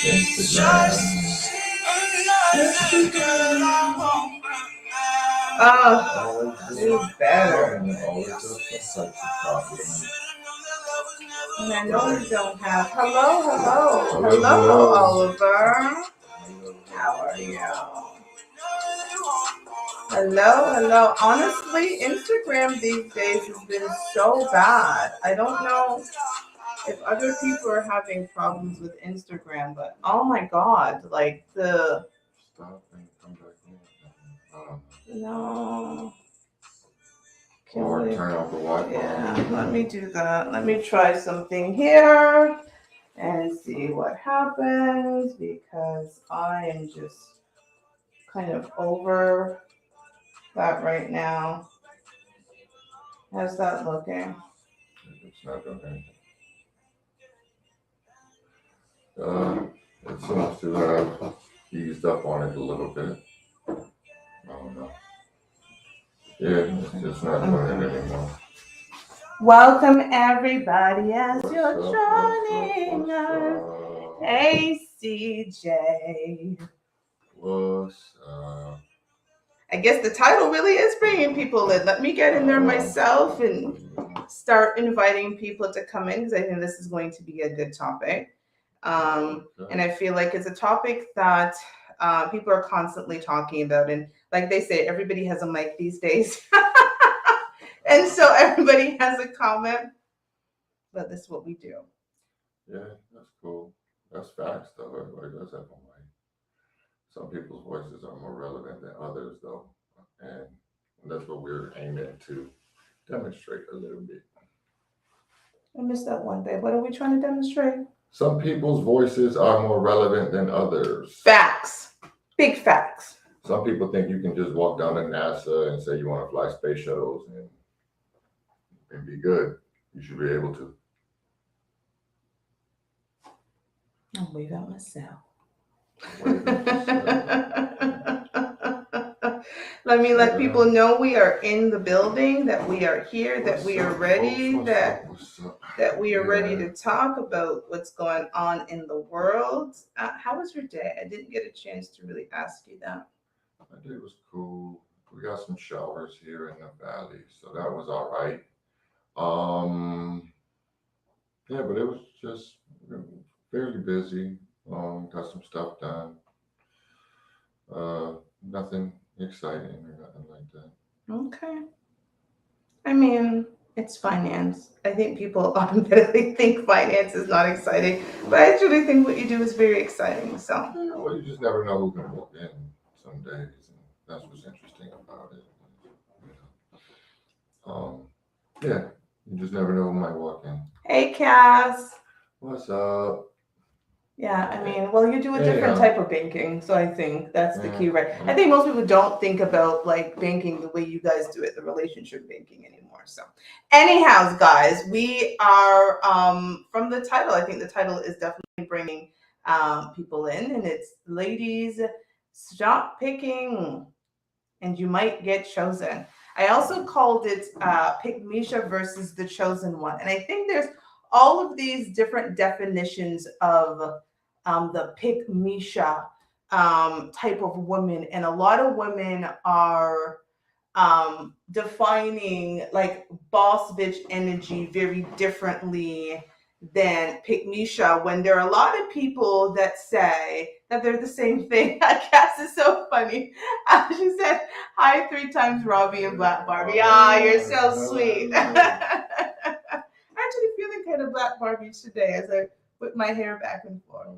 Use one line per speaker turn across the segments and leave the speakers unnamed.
Instagram.
Oh, do better.
Always have some types of problems.
And I know you don't have. Hello,
Hello.
Oliver. How are you? Hello. Honestly, Instagram these days has been so bad. I don't know if other people are having problems with Instagram, but oh my god, like the
Stop and come back in.
no.
Or turn off the Wi-Fi.
Yeah, let me do that. Let me try something here and see what happens because I am just kind of over that right now. How's that looking?
It's not doing anything. It seems to have eased up on it a little bit. I don't know. Yeah, it's just not doing it anymore.
Welcome everybody as you're joining us. Hey CJ.
What's up?
I guess the title really is bringing people in. Let me get in there myself and start inviting people to come in because I think this is going to be a good topic. And I feel like it's a topic that people are constantly talking about. And like they say, everybody has a mic these days. And so everybody has a comment. But this is what we do.
Yeah, that's cool. That's facts, though. Everybody does have a mic. Some people's voices are more relevant than others, though. And that's what we're aiming to demonstrate a little bit.
I missed that one, babe. What are we trying to demonstrate?
Some people's voices are more relevant than others.
Facts. Big facts.
Some people think you can just walk down to NASA and say you want to fly space shuttles and be good. You should be able to.
I'll wave out myself. Let me let people know we are in the building, that we are here, that we are ready, that we are ready to talk about what's going on in the world. How was your day? I didn't get a chance to really ask you that.
My day was cool. We got some showers here in the valley, so that was all right. Yeah, but it was just fairly busy. Got some stuff done. Nothing exciting or nothing like that.
Okay. I mean, it's finance. I think people automatically think finance is not exciting, but I actually think what you do is very exciting. So,
yeah, well, you just never know who can walk in some days, and that's what's interesting about it. Yeah, you just never know who might walk in.
hey, Cass.
What's up?
Yeah, I mean, well, you do a different type of banking, so I think that's the key, right? I think most people don't think about like banking the way you guys do it, the relationship banking anymore. So, anyhow, guys, we are from the title. I think the title is definitely bringing people in, and it's ladies stop picking, and you might get chosen. I also called it Pickmeishas versus the chosen one, and I think there's all of these different definitions of the Pickmeishas type of woman, and a lot of women are defining like boss bitch energy very differently than Pickmeishas, when there are a lot of people that say that they're the same thing. Cass is so funny. She said, hi 3 times, Robbie and Black Barbie. Ah, you're so sweet. I'm actually feeling kind of Black Barbie today as I put my hair back and forth.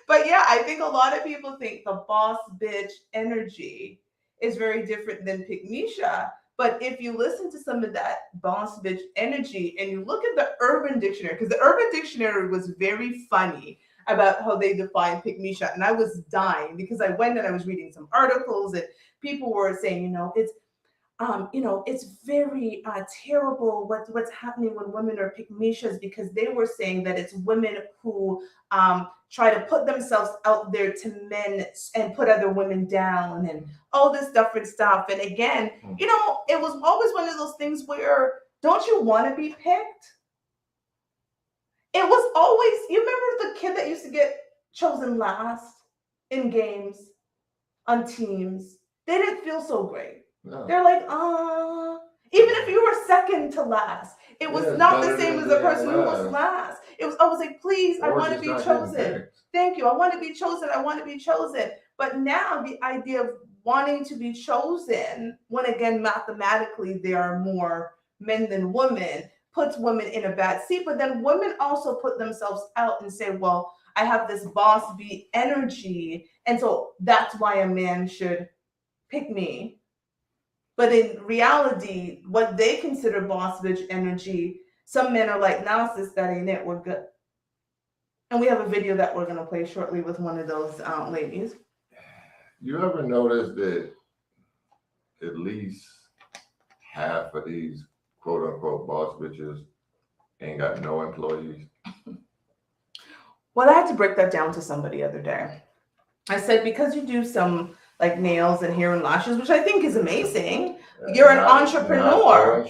But yeah, I think a lot of people think the boss bitch energy is very different than Pickmeishas. But if you listen to some of that boss bitch energy and you look at the Urban Dictionary, because the Urban Dictionary was very funny about how they define Pickmeishas, and I was dying because I went and I was reading some articles and people were saying, it's very terrible what's happening when women are Pickmeishas, because they were saying that it's women who try to put themselves out there to men and put other women down and all this different stuff. And again, it was always one of those things where, don't you want to be picked? It was always, you remember the kid that used to get chosen last in games, on teams? They didn't feel so great.
No.
They're like, even if you were second to last, it was not the same as the person who was last. It was always like, please, I want to be chosen. Thank you. I want to be chosen. I want to be chosen. But now the idea of wanting to be chosen, when again, mathematically, there are more men than women, puts women in a bad seat. But then women also put themselves out and say, well, I have this boss bee energy, and so that's why a man should pick me. But in reality, what they consider boss bitch energy, some men are like, nah, sis, that ain't it. We're good. And we have a video that we're going to play shortly with one of those ladies.
You ever notice that at least half of these quote unquote boss bitches ain't got no employees?
Well, I had to break that down to somebody the other day. I said, because you do some like nails and hair and lashes, which I think is amazing. You're an entrepreneur.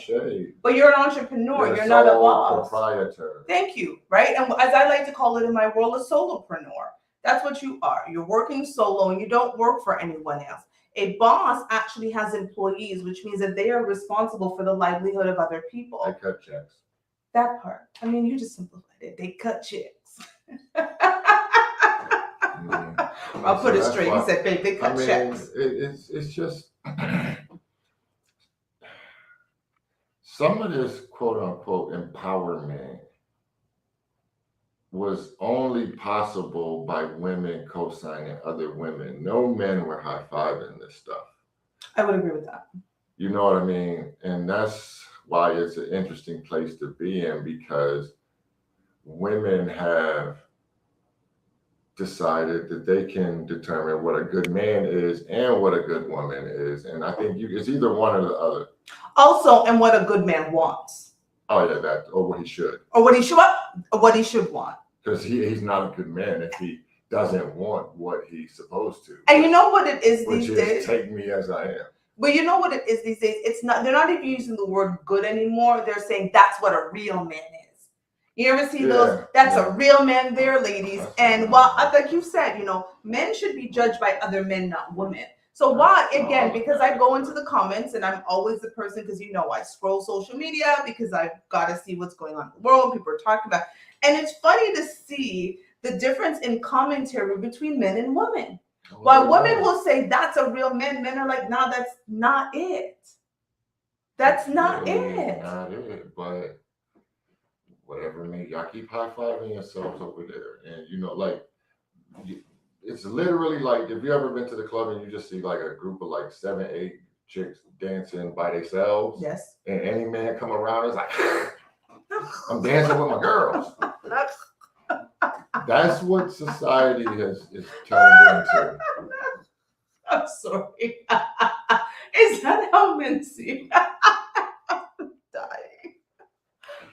But you're an entrepreneur. You're not a boss.
Proprietor.
Thank you. Right? And as I like to call it in my world, a solopreneur. That's what you are. You're working solo and you don't work for anyone else. A boss actually has employees, which means that they are responsible for the livelihood of other people.
They cut checks.
That part. I mean, you just simplified it. They cut checks. I'll put it straight. He said, babe, they cut checks.
It's just some of this quote unquote empowerment was only possible by women co-signing other women. No men were high-fiving this stuff.
I would agree with that.
You know what I mean? And that's why it's an interesting place to be in, because women have decided that they can determine what a good man is and what a good woman is. And I think it's either one or the other.
Also, and what a good man wants.
Oh yeah, that, or what he should.
Or what he should want.
Because he's not a good man if he doesn't want what he's supposed to.
And you know what it is these days?
Which is take me as I am.
But you know what it is these days? It's not, they're not even using the word good anymore. They're saying that's what a real man is. You ever see those? That's a real man there, ladies. And like you said, men should be judged by other men, not women. So why, again, because I go into the comments and I'm always the person, because I scroll social media because I've got to see what's going on in the world. People are talking about. And it's funny to see the difference in commentary between men and women. While women will say that's a real man, men are like, no, that's not it. That's not it.
Not it, but whatever, man. Y'all keep high-fiving yourselves over there. And, it's literally like, if you ever been to the club and you just see like a group of like 7, 8 chicks dancing by themselves.
Yes.
And any man come around is like, I'm dancing with my girls. That's what society is turned into.
I'm sorry. Is that how men see?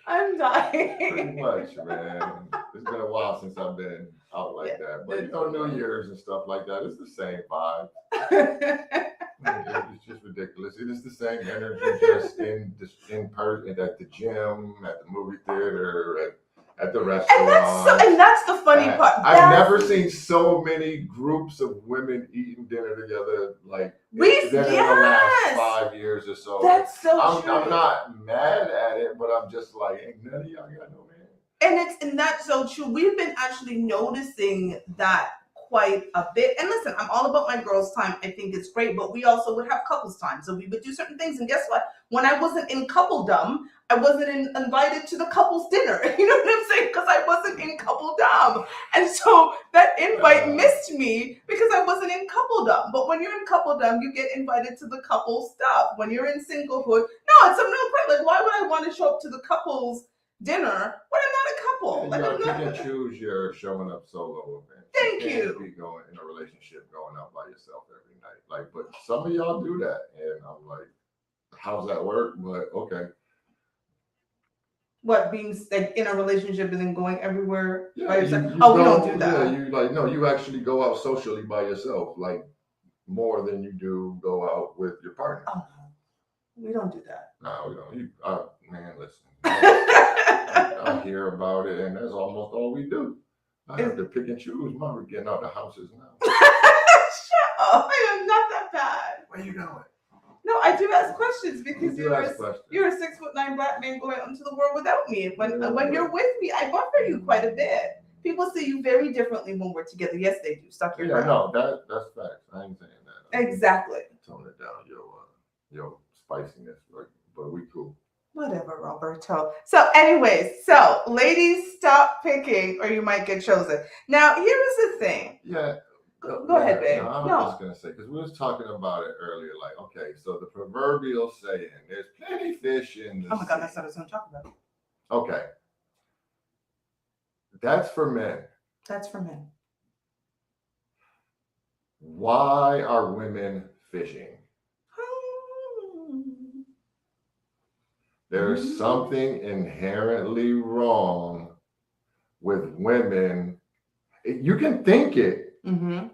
I'm dying.
Pretty much, man. It's been a while since I've been out like that. But New Year's and stuff like that, it's the same vibe. It's just ridiculous. It is the same energy, just in person, at the gym, at the movie theater, at the restaurant.
And that's the funny part.
I've never seen so many groups of women eating dinner together in the last 5 years or so.
That's so true.
I'm not mad at it, but I'm just like, ain't none of y'all got no man.
And that's so true. We've been actually noticing that quite a bit. And listen, I'm all about my girls' time. I think it's great, but we also would have couples time. So we would do certain things. And guess what? When I wasn't in coupledom, I wasn't invited to the couples dinner. You know what I'm saying? Because I wasn't in coupledom. And so that invite missed me because I wasn't in coupledom. But when you're in coupledom, you get invited to the couple stuff. When you're in singlehood, no, it's a real point. Like, why would I want to show up to the couples dinner when I'm not a couple?
You gotta pick and choose your showing up solo event.
Thank you.
You can't be going in a relationship going out by yourself every night. But some of y'all do that, and I'm like, how's that work? But okay.
What, being like in a relationship and then going everywhere by yourself?
We
don't do that.
Yeah, you actually go out socially by yourself, like more than you do go out with your partner.
Oh. We don't do that.
No, we don't. Man, listen. I hear about it, and that's almost all we do. I have to pick and choose. Mom, we're getting out the houses now.
Shut up! I am not that bad.
Where you going?
No, I do ask questions because
You ask questions.
you're a 6'9" black man going into the world without me. When you're with me, I buffer you quite a bit. People see you very differently when we're together. Yes, they do. Stuck your
Yeah, no, that's facts. I ain't saying that.
Exactly.
Tone it down, your spiciness, but we cool.
Whatever, Roberto. So, anyways, ladies, stop picking, or you might get chosen. Now, here is the thing.
Yeah.
Go ahead, babe.
No, I'm just gonna say because we was talking about it earlier. Like, okay, so the proverbial saying, "There's plenty fish in the
Oh my God,
sea."
that's what I was going to talk about.
Okay, that's for men.
That's for men.
Why are women fishing? There's something inherently wrong with women. You can think it, and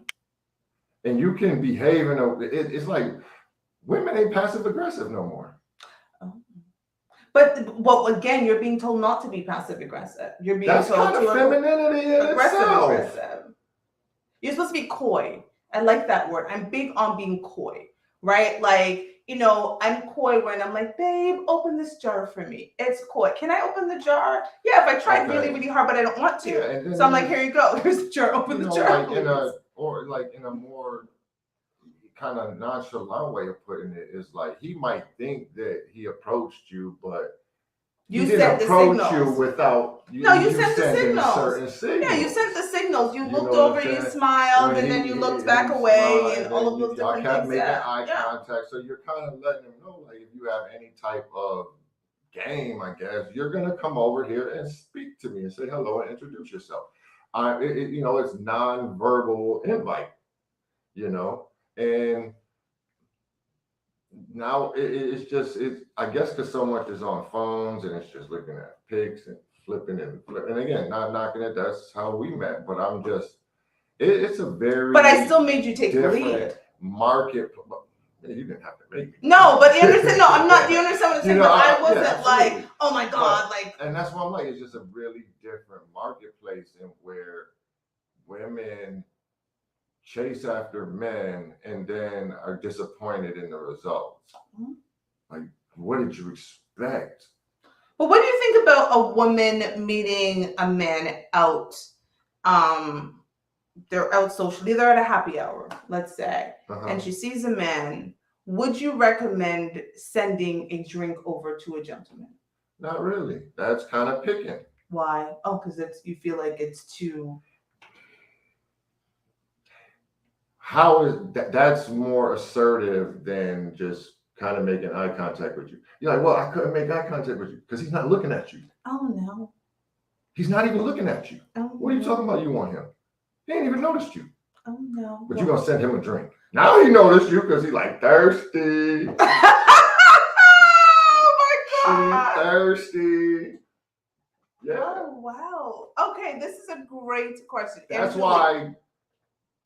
you can behave it's like women ain't passive aggressive no more.
But again, you're being told not to be passive aggressive. You're being
That's
told
kind of femininity in itself.
Aggressive. You're supposed to be coy. I like that word. I'm big on being coy, right? Like, I'm coy when I'm like, babe, open this jar for me. It's coy. Can I open the jar? Yeah, if I tried really, really hard, but I don't want to.
Yeah,
so I'm like, here you go. Here's the jar. Open the jar.
Like in a more kind of nonchalant way of putting it is like he might think that he approached you, but
you
he didn't approach you without
you sent the signals.
Certain signals.
Yeah, you sent the signals. You looked over, you smiled, and then you looked back away, and all of those different
kept
things.
Making eye contact, so you're kind of letting him know, like, if you have any type of game, I guess you're gonna come over here and speak to me and say hello and introduce yourself. It's non-verbal invite, and now it's I guess because so much is on phones and it's just looking at pics and flipping and again, not knocking it, that's how we met, but I'm just it's a very
but I still made you take the lead.
Market. You didn't have to make me.
No, but you understand. No, I'm not. Do you understand what I'm saying? I wasn't like, oh my God,
and that's why I'm like, it's just a really different marketplace, and where women chase after men and then are disappointed in the results. Like, what did you expect?
Well, what do you think about a woman meeting a man out? They're out socially. They're at a happy hour, let's say, and she sees a man. Would you recommend sending a drink over to a gentleman?
Not really. That's kind of picking.
Why? Oh, because you feel like it's too.
How is that's more assertive than just kind of making eye contact with you. You're like, well, I couldn't make eye contact with you because he's not looking at you.
Oh no.
He's not even looking at you.
Oh,
what are you talking about? You want him? He ain't even noticed you.
Oh no.
But you're gonna send him a drink. Now he noticed you because he's like thirsty.
Oh my God.
She's thirsty. Yeah.
Oh wow. Okay, this is a great question.
That's why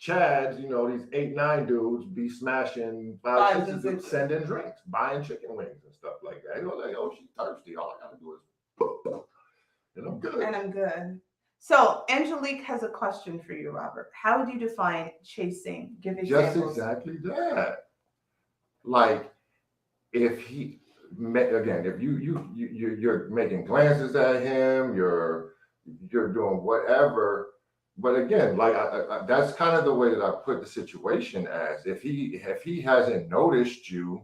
Chads, these 8-9 dudes be smashing 5 6 sending drinks, buying chicken wings and stuff like that. You're like, oh, she's thirsty. All I gotta do is and I'm good.
And I'm good. So Angelique has a question for you, Robert. How do you define chasing? Give examples.
Just exactly that. Like, if you're making glances at him, you're doing whatever. But again, like that's kind of the way that I put the situation as. If he hasn't noticed you,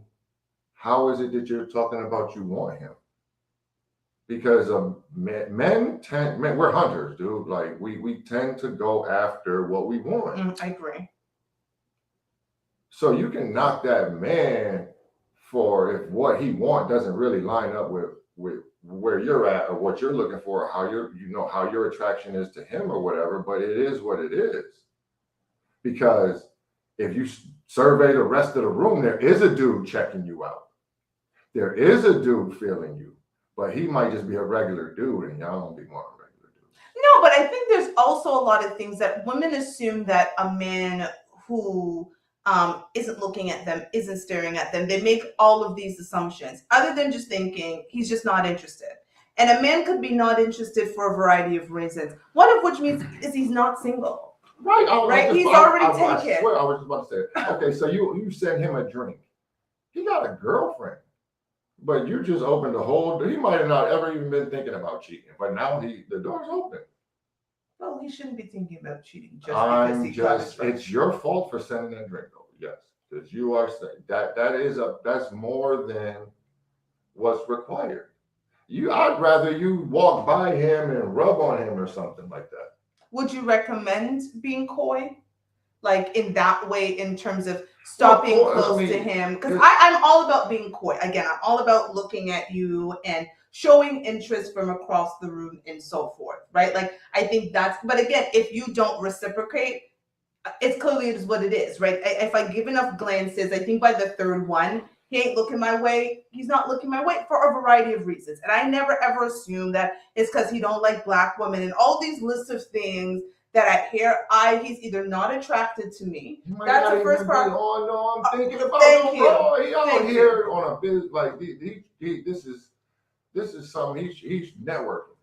how is it that you're talking about you want him? Because men, we're hunters, dude. Like we tend to go after what we want.
I agree.
So you can knock that man for if what he wants doesn't really line up with where you're at or what you're looking for, or how your attraction is to him or whatever. But it is what it is. Because if you survey the rest of the room, there is a dude checking you out. There is a dude feeling you. But he might just be a regular dude, and y'all don't be wanting a regular dude.
No, but I think there's also a lot of things that women assume that a man who isn't looking at them, isn't staring at them. They make all of these assumptions other than just thinking he's just not interested. And a man could be not interested for a variety of reasons, one of which means is he's not single.
Right.
He's already
I
taken.
swear I was just about to say, okay, so you send him a drink. He got a girlfriend. But you just opened the whole. He might have not ever even been thinking about cheating, but now the door's open.
Well, he shouldn't be thinking about cheating just because he got his drink.
It's your fault for sending that drink, though. Yes, because you are saying that's more than what's required. I'd rather you walk by him and rub on him or something like that.
Would you recommend being coy? Like in that way, in terms of stopping close to him? Because I'm all about being coy. Again, I'm all about looking at you and showing interest from across the room and so forth, right? Like, I think but again, if you don't reciprocate, it's clearly is what it is, right? If I give enough glances, I think by the third one, he ain't looking my way. He's not looking my way for a variety of reasons. And I never ever assume that it's because he don't like Black women and all these lists of things that I hear. He's either not attracted to me. That's the first part.
Oh no, I'm thinking about him. Bro. He out here on a business like this is something he's networking.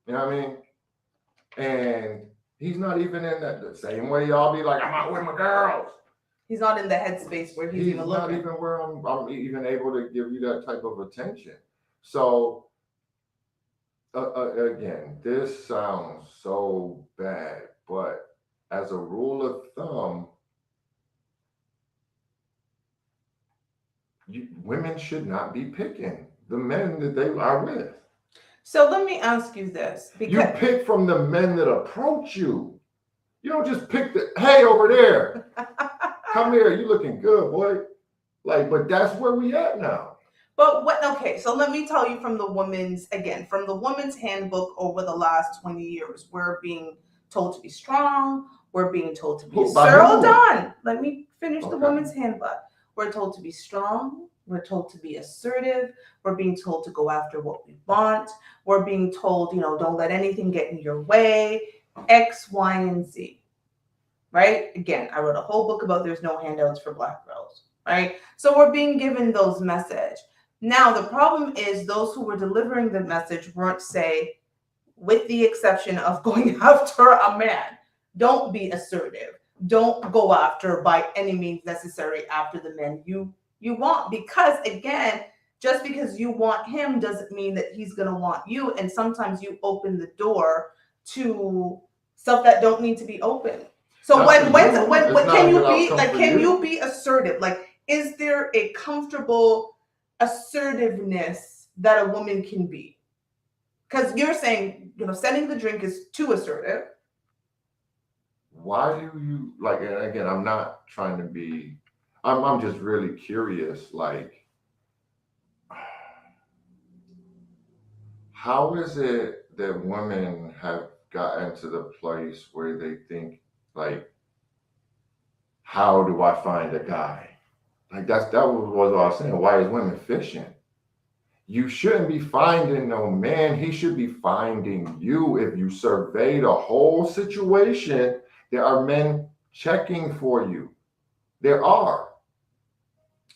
You know what I mean? And he's not even in that the same way y'all be like, I'm out with my girls.
He's not in the headspace where he's even looking.
Not even where I'm even able to give you that type of attention. So again, this sounds so bad, but as a rule of thumb, women should not be picking the men that they are with.
So let me ask you this. Because
you pick from the men that approach you. You don't just pick hey, over there. Come here, you looking good, boy. Like, but that's where we at now.
But okay, so let me tell you from the women's handbook over the last 20 years, we're being told to be strong. We're being told to be assertive. Hold on. Let me finish the women's handbook. We're told to be strong. We're told to be assertive. We're being told to go after what we want. We're being told, don't let anything get in your way. X, Y, and Z. Right? Again, I wrote a whole book about there's no handouts for Black girls. Right? So we're being given those messages. Now, the problem is those who were delivering the message weren't, say, with the exception of going after a man. Don't be assertive. Don't go after by any means necessary after the men you want. Because again, just because you want him doesn't mean that he's going to want you. And sometimes you open the door to stuff that don't need to be open. So when can you be assertive? Like, is there a comfortable assertiveness that a woman can be? Because you're saying, sending the drink is too assertive.
Why do you like? And again, I'm not trying to be. I'm just really curious. Like, how is it that women have gotten to the place where they think, like, how do I find a guy? Like that was what I was saying. Why is women fishing? You shouldn't be finding no man. He should be finding you. If you survey the whole situation, there are men checking for you. There are.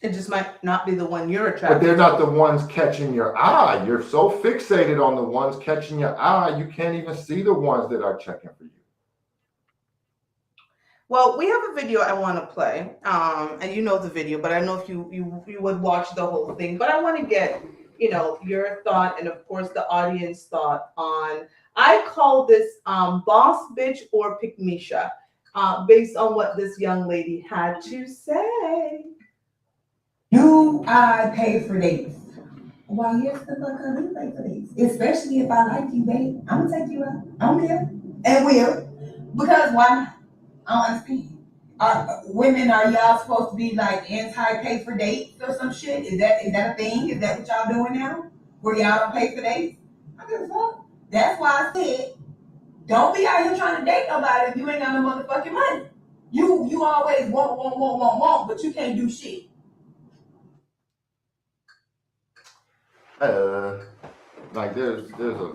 It just might not be the one you're attracted to.
But they're not the ones catching your eye. You're so fixated on the ones catching your eye, you can't even see the ones that are checking for you.
Well, we have a video I want to play, and you know the video, but I don't know if you would watch the whole thing. But I want to get your thought, and of course the audience thought on. I call this boss bitch or Pickmeishas, based on what this young lady had to say.
Do I pay for dates? Why, yes, the fuck I do pay for dates. Especially if I like you, babe. I'm gonna take you out. I'm here and will. Because why not? I don't understand. Women, are y'all supposed to be like anti-pay for dates or some shit? Is that a thing? Is that what y'all doing now? Where y'all don't pay for dates? I give a fuck. That's why I said, don't be out here trying to date nobody if you ain't got no motherfucking money. You always want, but you can't do shit.
Like there's a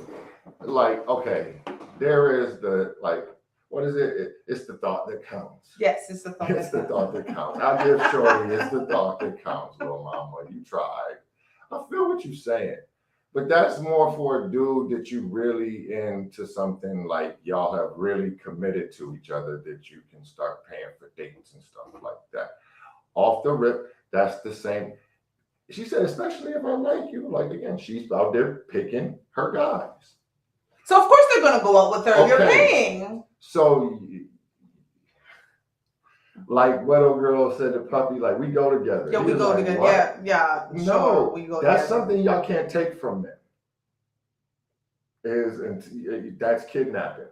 like, okay, there is the like what is it? It's the thought that counts.
Yes, it's the thought.
It's the thought that counts. I give Shorty, it's the thought that counts, little mama. You tried. I feel what you're saying. But that's more for a dude that you really into something like y'all have really committed to each other that you can start paying for dates and stuff like that. Off the rip, that's the same. She said, especially if I like you. Like, again, she's out there picking her guys.
So, of course, they're going to go out with her.
Okay.
You're paying.
So, like what old girl said to Puppy, like, we go together.
Yeah, we go
like,
together.
What?
Yeah.
No,
sure, we go
that's
together.
something y'all can't take from men. That's kidnapping.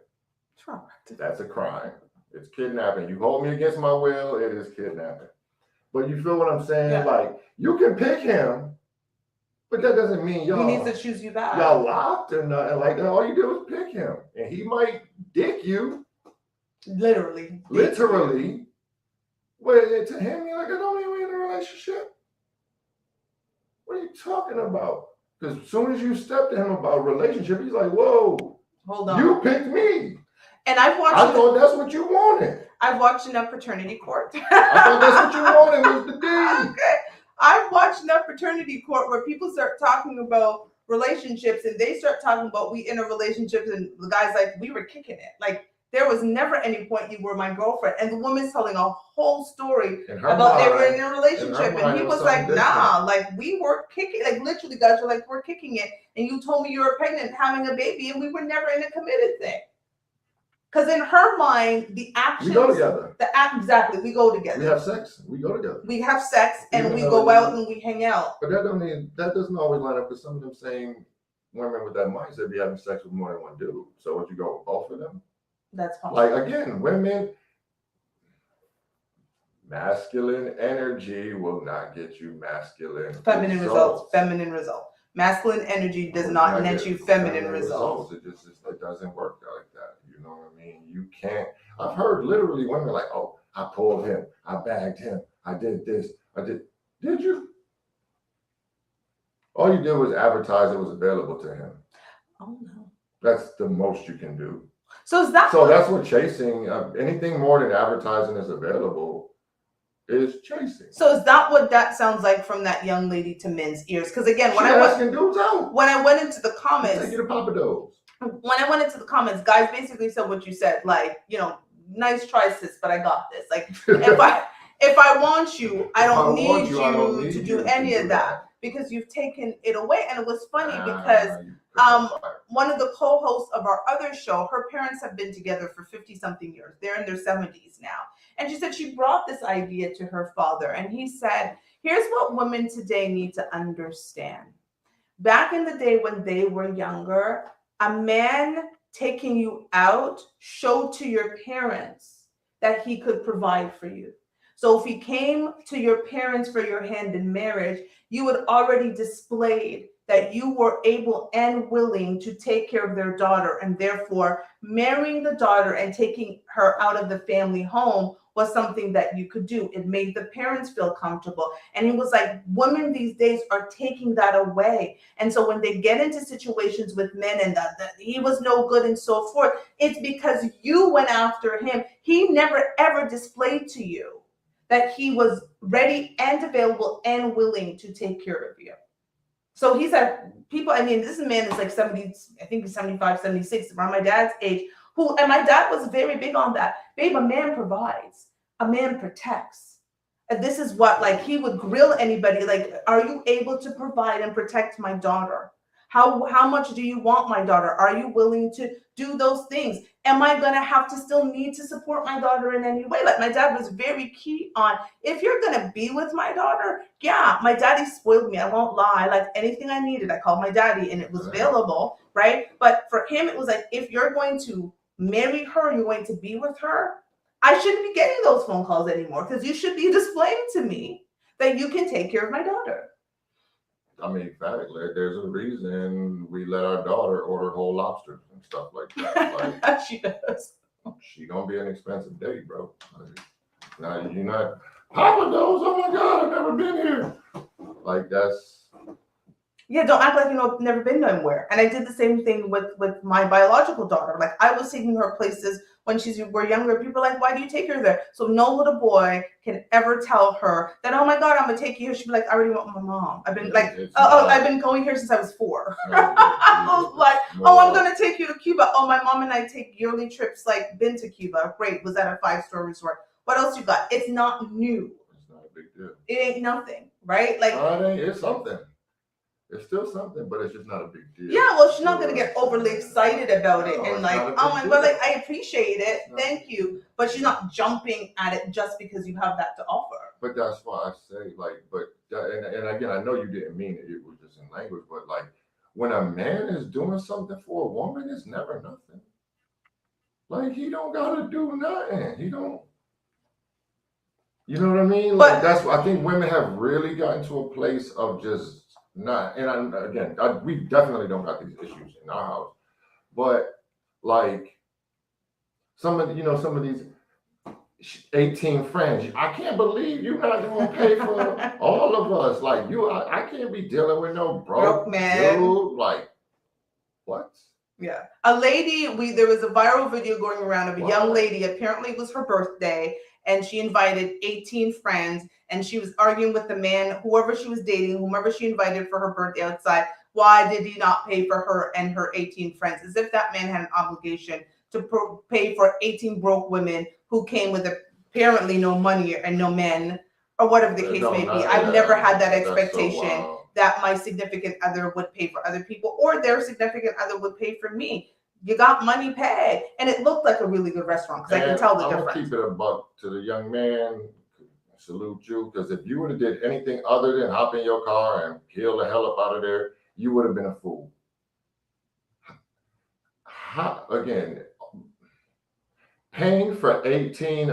That's a crime. It's kidnapping. You hold me against my will, it is kidnapping. But you feel what I'm saying?
Yeah.
Like, you can pick him, but that doesn't mean y'all.
He needs to choose you back.
Y'all locked or nothing like that. All you do is pick him, and he might dick you.
Literally.
Well, to him, you're like, I don't even in a relationship. What are you talking about? Because as soon as you step to him about a relationship, he's like, whoa,
hold on.
You picked me.
And I've watched.
I thought that's what you wanted.
I've watched enough Fraternity Court.
I thought that's what you wanted was the D.
Okay. I've watched enough Fraternity Court where people start talking about relationships and they start talking about we in a relationship and the guy's like, we were kicking it. Like, there was never any point you were my girlfriend. And the woman's telling a whole story about they were in a relationship. And he was like, nah, like we were kicking, like literally guys were like, we're kicking it. And you told me you were pregnant having a baby and we were never in a committed thing. Because in her mind, the actions.
We go together.
Exactly, we go together.
We have sex. We go together.
We have sex and we go out and we hang out.
But that doesn't always line up with some of them same women with that mindset be having sex with more than one dude. So would you go with both of them?
That's possible.
Like again, women, masculine energy will not get you masculine
feminine results. Feminine results. Masculine energy does not net you feminine results.
It doesn't work like that. You know what I mean? You can't. I've heard literally women like, oh, I pulled him, I bagged him, I did this, I did. Did you? All you did was advertise it was available to him.
Oh no.
That's the most you can do.
So that's
what chasing. Anything more than advertising is available is chasing.
So is that what that sounds like from that young lady to men's ears? Because again, when I went into the comments,
take you to Papa Do's.
When I went into the comments, guys basically said what you said, like, you know, nice try, sis, but I got this. Like, if I want you, I don't need you to do any of that because you've taken it away. And it was funny because one of the co-hosts of our other show, her parents have been together for 50-something years. They're in their 70s now. And she said she brought this idea to her father. And he said, here's what women today need to understand. Back in the day when they were younger, a man taking you out showed to your parents that he could provide for you. So if he came to your parents for your hand in marriage, you had already displayed that you were able and willing to take care of their daughter, and therefore marrying the daughter and taking her out of the family home was something that you could do. It made the parents feel comfortable. And he was like, women these days are taking that away. And so when they get into situations with men and that he was no good and so forth, it's because you went after him. He never ever displayed to you that he was ready and available and willing to take care of you. So he said, people, I mean, this man is like 70, I think he's 75, 76, around my dad's age, and my dad was very big on that. Babe, a man provides, a man protects. And this is what, like, he would grill anybody, like, are you able to provide and protect my daughter? How much do you want my daughter? Are you willing to do those things? Am I going to have to still need to support my daughter in any way? Like, my dad was very key on, if you're going to be with my daughter, yeah, my daddy spoiled me. I won't lie. Like, anything I needed, I called my daddy and it was available, right? But for him, it was like, if you're going to marry her, you're going to be with her, I shouldn't be getting those phone calls anymore because you should be displaying to me that you can take care of my daughter.
I mean, emphatically, there's a reason we let our daughter order whole lobsters and stuff like that. Like,
she does.
She gonna be an expensive date, bro. Like, now you're not Papa Do's. Oh my God, I've never been here. Like that's.
Yeah, don't act like I've never been nowhere. And I did the same thing with my biological daughter. Like I was taking her places when we're younger, people are like, why do you take her there? So no little boy can ever tell her that, oh my God, I'm gonna take you here. She'd be like, I already want my mom. I've been I've been going here since I was 4. I was like, oh, I'm gonna take you to Cuba. Oh, my mom and I take yearly trips, like been to Cuba. Great. Was at a 5-star resort. What else you got? It's not new.
It's not a big deal.
It ain't nothing, right? Like,
it's something. It's still something, but it's just not a big deal.
yeah, well, she's not gonna get overly excited about it
No,
and
it's
like,
not a
oh
big
my
deal.
God, like I appreciate it,
No.
thank you. But she's not jumping at it just because you have that to offer.
But that's why I say, like, and again, I know you didn't mean it. It was just in language. But like, when a man is doing something for a woman, it's never nothing. Like, he don't gotta do nothing. He don't. You know what I mean? Like, that's what I think women have really gotten to a place of just not. And we definitely don't got these issues in our house. But like, some of these 18 friends, I can't believe you're not going to pay for all of us. Like, I can't be dealing with no broke
man.
Dude. Like, what?
Yeah. A lady, there was a viral video going around of a young lady, apparently it was her birthday, and she invited 18 friends, and she was arguing with the man, whoever she was dating, whomever she invited for her birthday outside. Why did he not pay for her and her 18 friends? As if that man had an obligation to pay for 18 broke women who came with apparently no money and no men, or whatever the case may be. I've never had that expectation that my significant other would pay for other people, or their significant other would pay for me. You got money, pay. And it looked like a really good restaurant, because I can tell the difference. I'm
gonna keep it a buck to the young man. Salute you, because if you would have did anything other than hop in your car and peel the hell up out of there, you would have been a fool. Again, paying for 18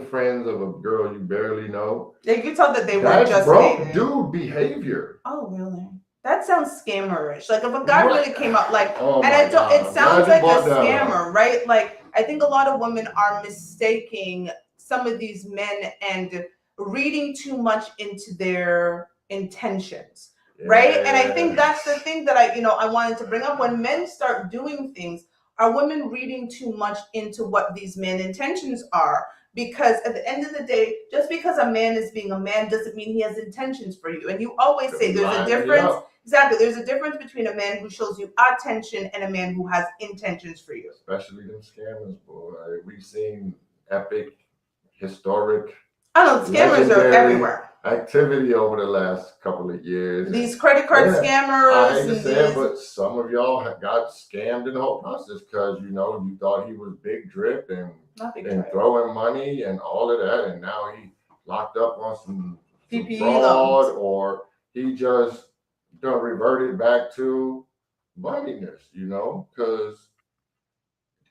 friends of a girl you barely know.
Yeah, you can tell that they were just
broke dude behavior.
Oh, really? That sounds scammerish. Like, if a guy really came up, like,
it
sounds like a scammer, right? Like, I think a lot of women are mistaking some of these men and reading too much into their intentions, right? And I think that's the thing that I wanted to bring up. When men start doing things, are women reading too much into what these men intentions are? Because at the end of the day, just because a man is being a man doesn't mean he has intentions for you. And you always say there's a difference. Exactly. There's a difference between a man who shows you attention and a man who has intentions for you.
Especially them scammers, boy. We've seen epic, historic.
I know, scammers are everywhere.
Activity over the last couple of years.
These credit card scammers.
I hate to say it, but some of y'all got scammed in the whole process because you thought he was big drip and throwing money and all of that, and now he locked up on some fraud, or he just reverted back to bumminess, because,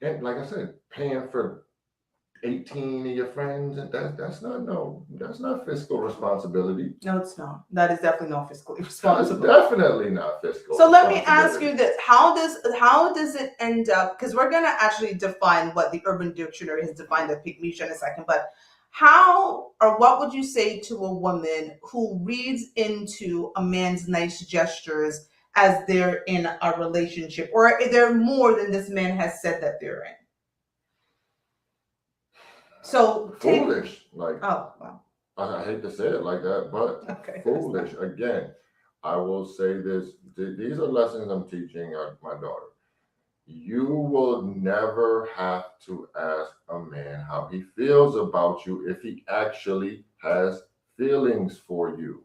and like I said, paying for 18 of your friends, and that's not fiscal responsibility.
No, it's not. That is definitely not fiscally responsible.
That's definitely not fiscal.
So let me ask you this: how does it end up? Because we're gonna actually define what the Urban Dictionary has defined as Pickmeishas in a second, but how or what would you say to a woman who reads into a man's nice gestures as they're in a relationship, or is there more than this man has said that they're in? So
foolish, like,
oh wow.
I hate to say it like that, but foolish. Again, I will say this: these are lessons I'm teaching my daughter. You will never have to ask a man how he feels about you if he actually has feelings for you.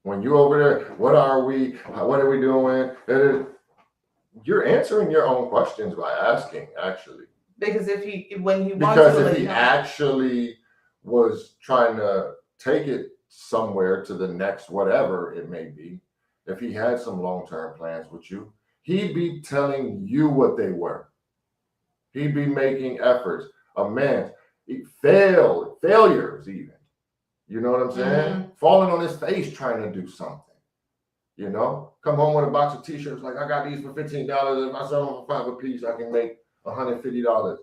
When you over there, what are we? What are we doing? You're answering your own questions by asking, actually.
Because if he
actually was trying to take it somewhere to the next whatever it may be, if he had some long-term plans with you, he'd be telling you what they were. He'd be making efforts. A man, failures even. You know what I'm saying? Mm-hmm. Falling on his face trying to do something. Come home with a box of t-shirts like, I got these for $15. If I sell them for $5 a piece, I can make $150.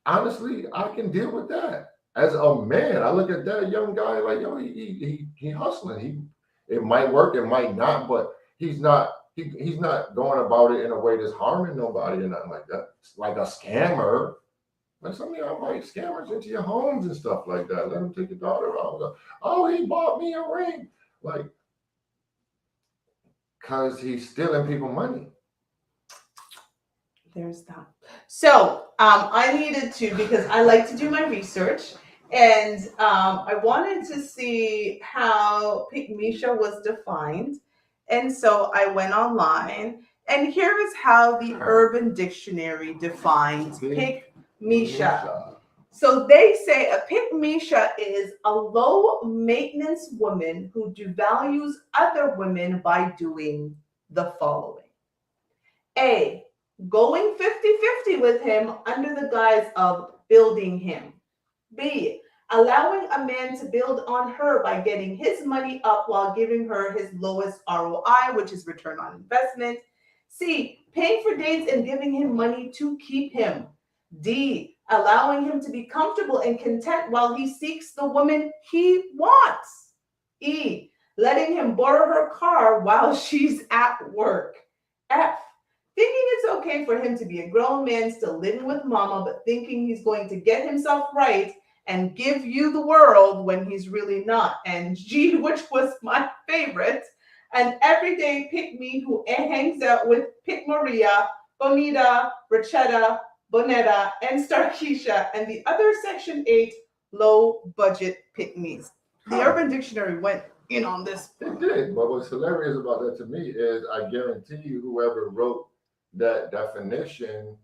Honestly, I can deal with that. As a man, I look at that young guy like, he hustling. It might work, it might not, but he's not he's not going about it in a way that's harming nobody or nothing like that. It's like a scammer. Like some of y'all invite scammers into your homes and stuff like that. Let them take your daughter out. Oh, he bought me a ring. Like, because he's stealing people money.
There's that. So I needed to, because I like to do my research, and I wanted to see how Pickmeisha was defined. And so I went online, and here is how the Urban Dictionary defines Pickmeisha. So they say a Pickmeisha is a low maintenance woman who devalues other women by doing the following. A, going 50-50 with him under the guise of building him. B, allowing a man to build on her by getting his money up while giving her his lowest ROI, which is return on investment. C, paying for dates and giving him money to keep him. D, allowing him to be comfortable and content while he seeks the woman he wants. E, letting him borrow her car while she's at work. F, thinking it's okay for him to be a grown man still living with mama, but thinking he's going to get himself right and give you the world when he's really not. And G, which was my favorite, an everyday pick me who hangs out with Pick Maria, Bonita, Rachetta, Bonetta, and Starkeisha, and the other Section 8 low budget pick me's. The Urban Dictionary went in on this.
It did, but what's hilarious about that to me is I guarantee you whoever wrote that definition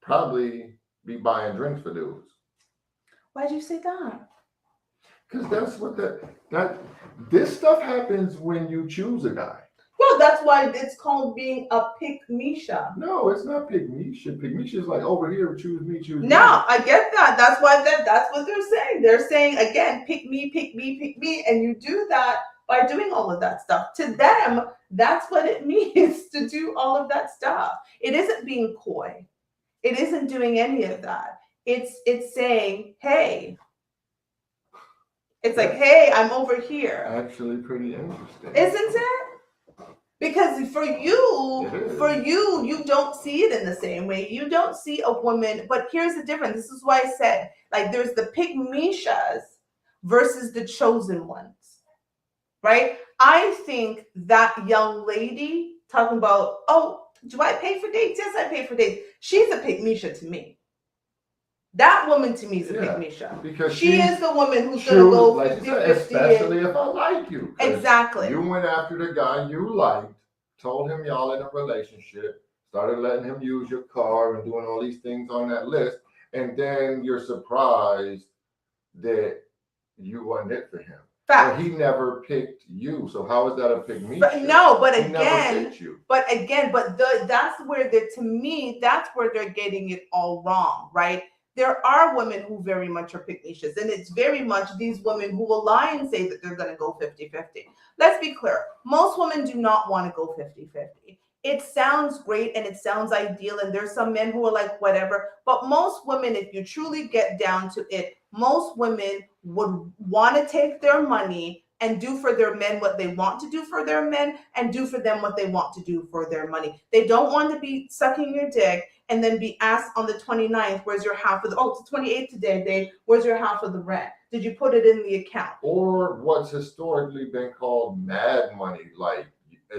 probably be buying drinks for dudes.
Why'd you say that?
Because that's what this stuff happens when you choose a guy.
Well, that's why it's called being a Pickmeisha.
No, it's not Pickmeisha. Pickmeisha is like over here, choose me, choose me.
No, I get that. That's why that's what they're saying. They're saying again, pick me, pick me, pick me, and you do that by doing all of that stuff. To them, that's what it means to do all of that stuff. It isn't being coy. It isn't doing any of that. It's saying, hey. It's like, hey, I'm over here.
Actually pretty interesting.
Isn't it? Because for you, you don't see it in the same way. You don't see a woman, but here's the difference. This is why I said, like, there's the Pickmeishas versus the chosen ones, right? I think that young lady talking about, oh, do I pay for dates? Yes, I pay for dates. She's a Pickmeisha to me. That woman to me is a Pickmeisha.
Because
she is the woman who's going to go 50-50.
Especially if I like you.
Exactly.
You went after the guy you liked, told him y'all in a relationship, started letting him use your car and doing all these things on that list, and then you're surprised that you weren't it for him.
Fact.
But he never picked you. So how is that a Pickmeisha?
That's where to me, that's where they're getting it all wrong, right? There are women who very much are Pickmeishas, and it's very much these women who will lie and say that they're going to go 50-50. Let's be clear. Most women do not want to go 50-50. It sounds great and it sounds ideal, and there's some men who are like, whatever. But most women, if you truly get down to it, most women would want to take their money and do for their men what they want to do for their men and do for them what they want to do for their money. They don't want to be sucking your dick and then be asked on the 29th, where's your half of it's the 28th today, Dave, where's your half of the rent? Did you put it in the account?
Or what's historically been called mad money, like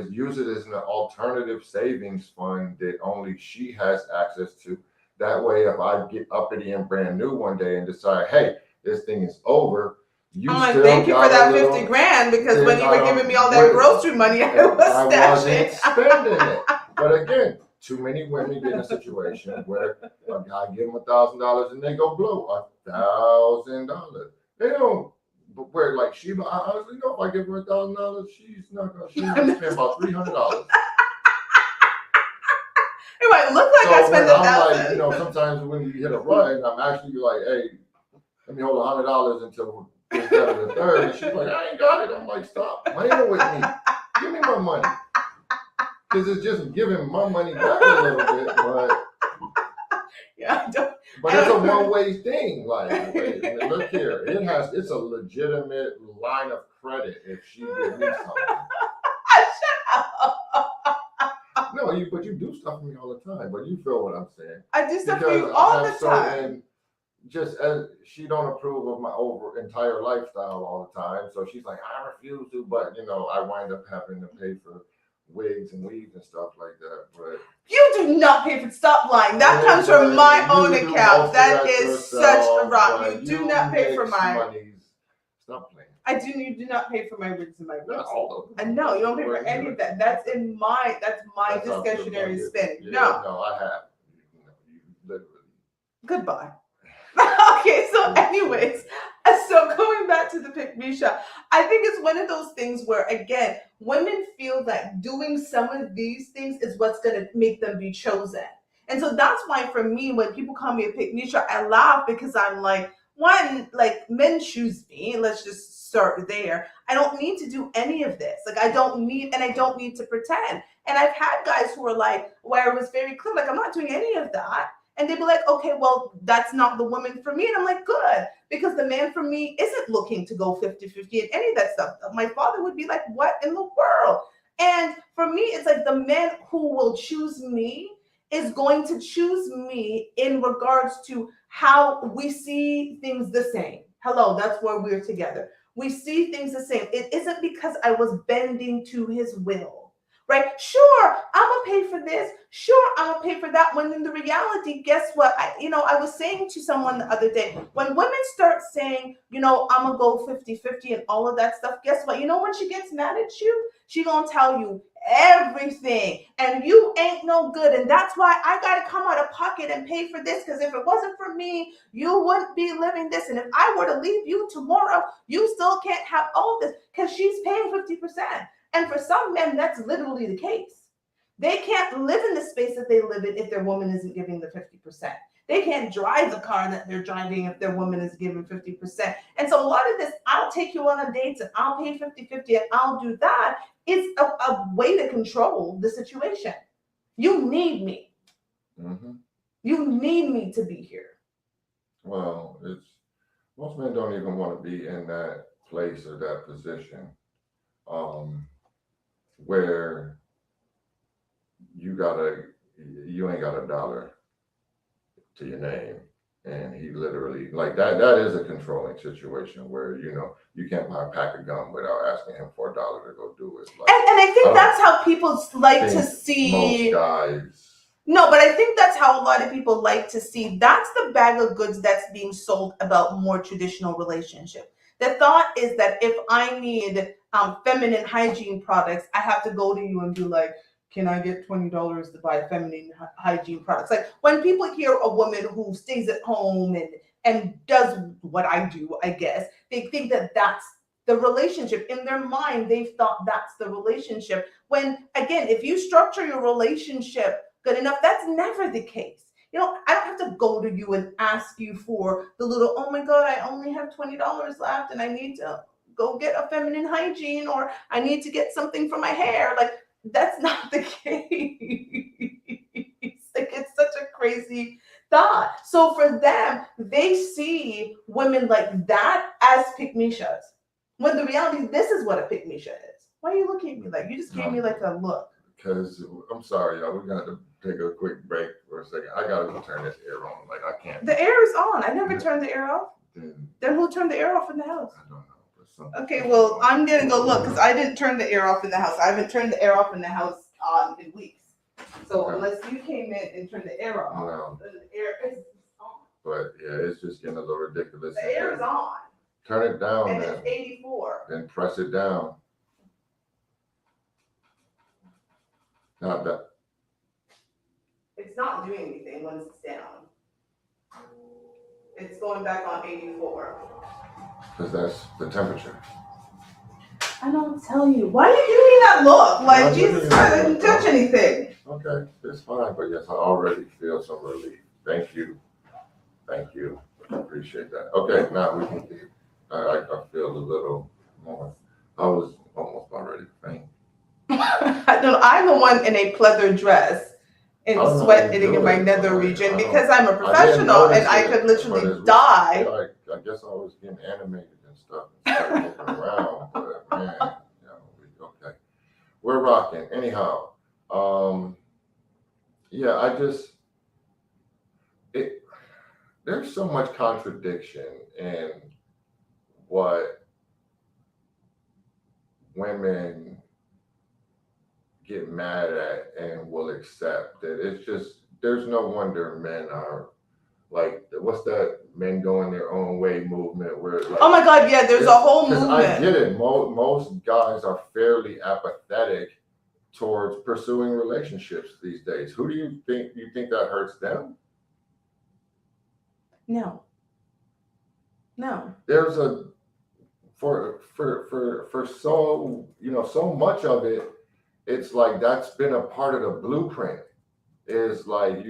use it as an alternative savings fund that only she has access to. That way, if I get uppity and brand new one day and decide, hey, this thing is over,
I'm like, thank you for that 50 grand, because when you were giving me all that grocery money, I wasn't
spending it. But again, too many women get in a situation where a guy give them $1,000 and they go blow $1,000. They don't. But where like Sheba, I honestly know if I give her $1,000, she's gonna spend about $300.
It might look like I spent $1,000.
Like, sometimes when you hit a run, I'm actually like, hey, let me hold $100 until it's better than third. And she's like, I ain't got it. I'm like, stop playing with me. Give me my money. Because it's just giving my money back a little bit, but it's a one-way thing. Like, wait, look here, it's a legitimate line of credit if she gives me something.
Shut up.
No, but you do stuff for me all the time. But you feel what I'm saying.
I do stuff for
Because
you
I
all
have
the time.
certain, just as she don't approve of my entire lifestyle all the time, so she's like, I refuse to. But I wind up having to pay for wigs and weaves and stuff like that. But
You do not pay for, stop lying. That comes from my own account. That is such a rock. You do not pay for mine.
Stop playing.
You do not pay for my wigs and my
Not
wigs.
all of them.
And no, you don't pay for any of that. That's my
That's
discretionary spending.
Yeah,
No,
I have. You literally.
goodbye. Okay, so anyways, so going back to the Pickmeisha, I think it's one of those things where, again, women feel that doing some of these things is what's going to make them be chosen. And so that's why for me, when people call me a Pickmeisha, I laugh because I'm like, one, like, men choose me. Let's just start there. I don't need to do any of this. Like, I don't need to pretend. And I've had guys who are like, where it was very clear, like, I'm not doing any of that. And they'd be like, okay, well, that's not the woman for me. And I'm like, good, because the man for me isn't looking to go 50-50 and any of that stuff. My father would be like, what in the world? And for me, it's like the man who will choose me is going to choose me in regards to how we see things the same. Hello, that's where we're together. We see things the same. It isn't because I was bending to his will. Right? Sure, I'm gonna pay for this. Sure, I'm gonna pay for that. When in the reality, guess what? I was saying to someone the other day, when women start saying, I'm gonna go 50-50 and all of that stuff, guess what? When she gets mad at you, she gonna tell you everything. And you ain't no good. And that's why I gotta come out of pocket and pay for this. Because if it wasn't for me, you wouldn't be living this. And if I were to leave you tomorrow, you still can't have all this because she's paying 50%. And for some men, that's literally the case. They can't live in the space that they live in if their woman isn't giving the 50%. They can't drive the car that they're driving if their woman is giving 50%. And so a lot of this, I'll take you on a date and I'll pay 50-50 and I'll do that, is a way to control the situation. You need me.
Mm-hmm.
You need me to be here.
Well, most men don't even want to be in that place or that position. Where you ain't got $1 to your name, and he literally, like, that is a controlling situation where you can't buy a pack of gum without asking him for $1 to go do it. Like,
and I think that's how people like to see
most guys.
No, but I think that's how a lot of people like to see. That's the bag of goods that's being sold about more traditional relationship. The thought is that if I need feminine hygiene products, I have to go to you and be like, can I get $20 to buy feminine hygiene products? Like, when people hear a woman who stays at home and does what I do, I guess, they think that that's the relationship. In their mind, they've thought that's the relationship. When, again, if you structure your relationship good enough, that's never the case. I don't have to go to you and ask you for the little, oh my God, I only have $20 left and I need to go get a feminine hygiene, or I need to get something for my hair. Like, that's not the case. Like, it's such a crazy thought. So for them, they see women like that as Pickmeishas. When the reality, this is what a Pickmeisha is. Why are you looking at me like, you just gave me like a look?
Because I'm sorry, y'all, we're going to take a quick break for a second. I got to turn this air on. Like, I can't.
The air is on. I never turned the air off. Then who turned the air off in the house?
I don't know.
Okay, well, I'm going to go look because I didn't turn the air off in the house. I haven't turned the air off in the house in weeks. So
Okay.
Unless you came in and turned the air off,
No.
then the air is on.
But yeah, it's just getting a little ridiculous.
The air is on.
Turn it down,
And
then.
it's 84.
Then press it down. Not that.
It's not doing anything once it's down. It's going back on 84.
Because that's the temperature.
I don't tell you. Why are you giving me that look? Like,
I'm
Jesus
looking
Christ,
at
I didn't touch anything.
Okay, it's fine, but yes, I already feel some relief. Thank you. Thank you. Appreciate that. Okay, now we can keep. I feel a little more. I was almost already faint.
I'm the one in a pleather dress and
I don't know
sweat
how you
hitting
do
in my
it,
nether
but
region
I
because I'm a
I didn't
professional and
notice
I
it,
could
but
literally
it's-
die.
I guess I was getting animated and stuff and started moving around, but man, okay. We're rocking. Anyhow, Yeah, it there's so much contradiction in what women get mad at and will accept. That it's just there's no wonder men are like what's that men going their own way movement where like
Oh my God, yeah, there's a whole
because I
movement.
get it. Most guys are fairly apathetic towards pursuing relationships these days. Who do you think that hurts them?
No. No.
There's a for so so much of it, it's like that's been a part of the blueprint. Is like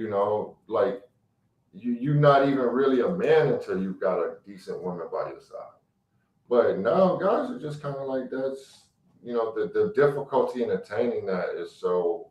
like you're not even really a man until you've got a decent woman by your side. But now guys are just kind of like that's the difficulty in attaining that is so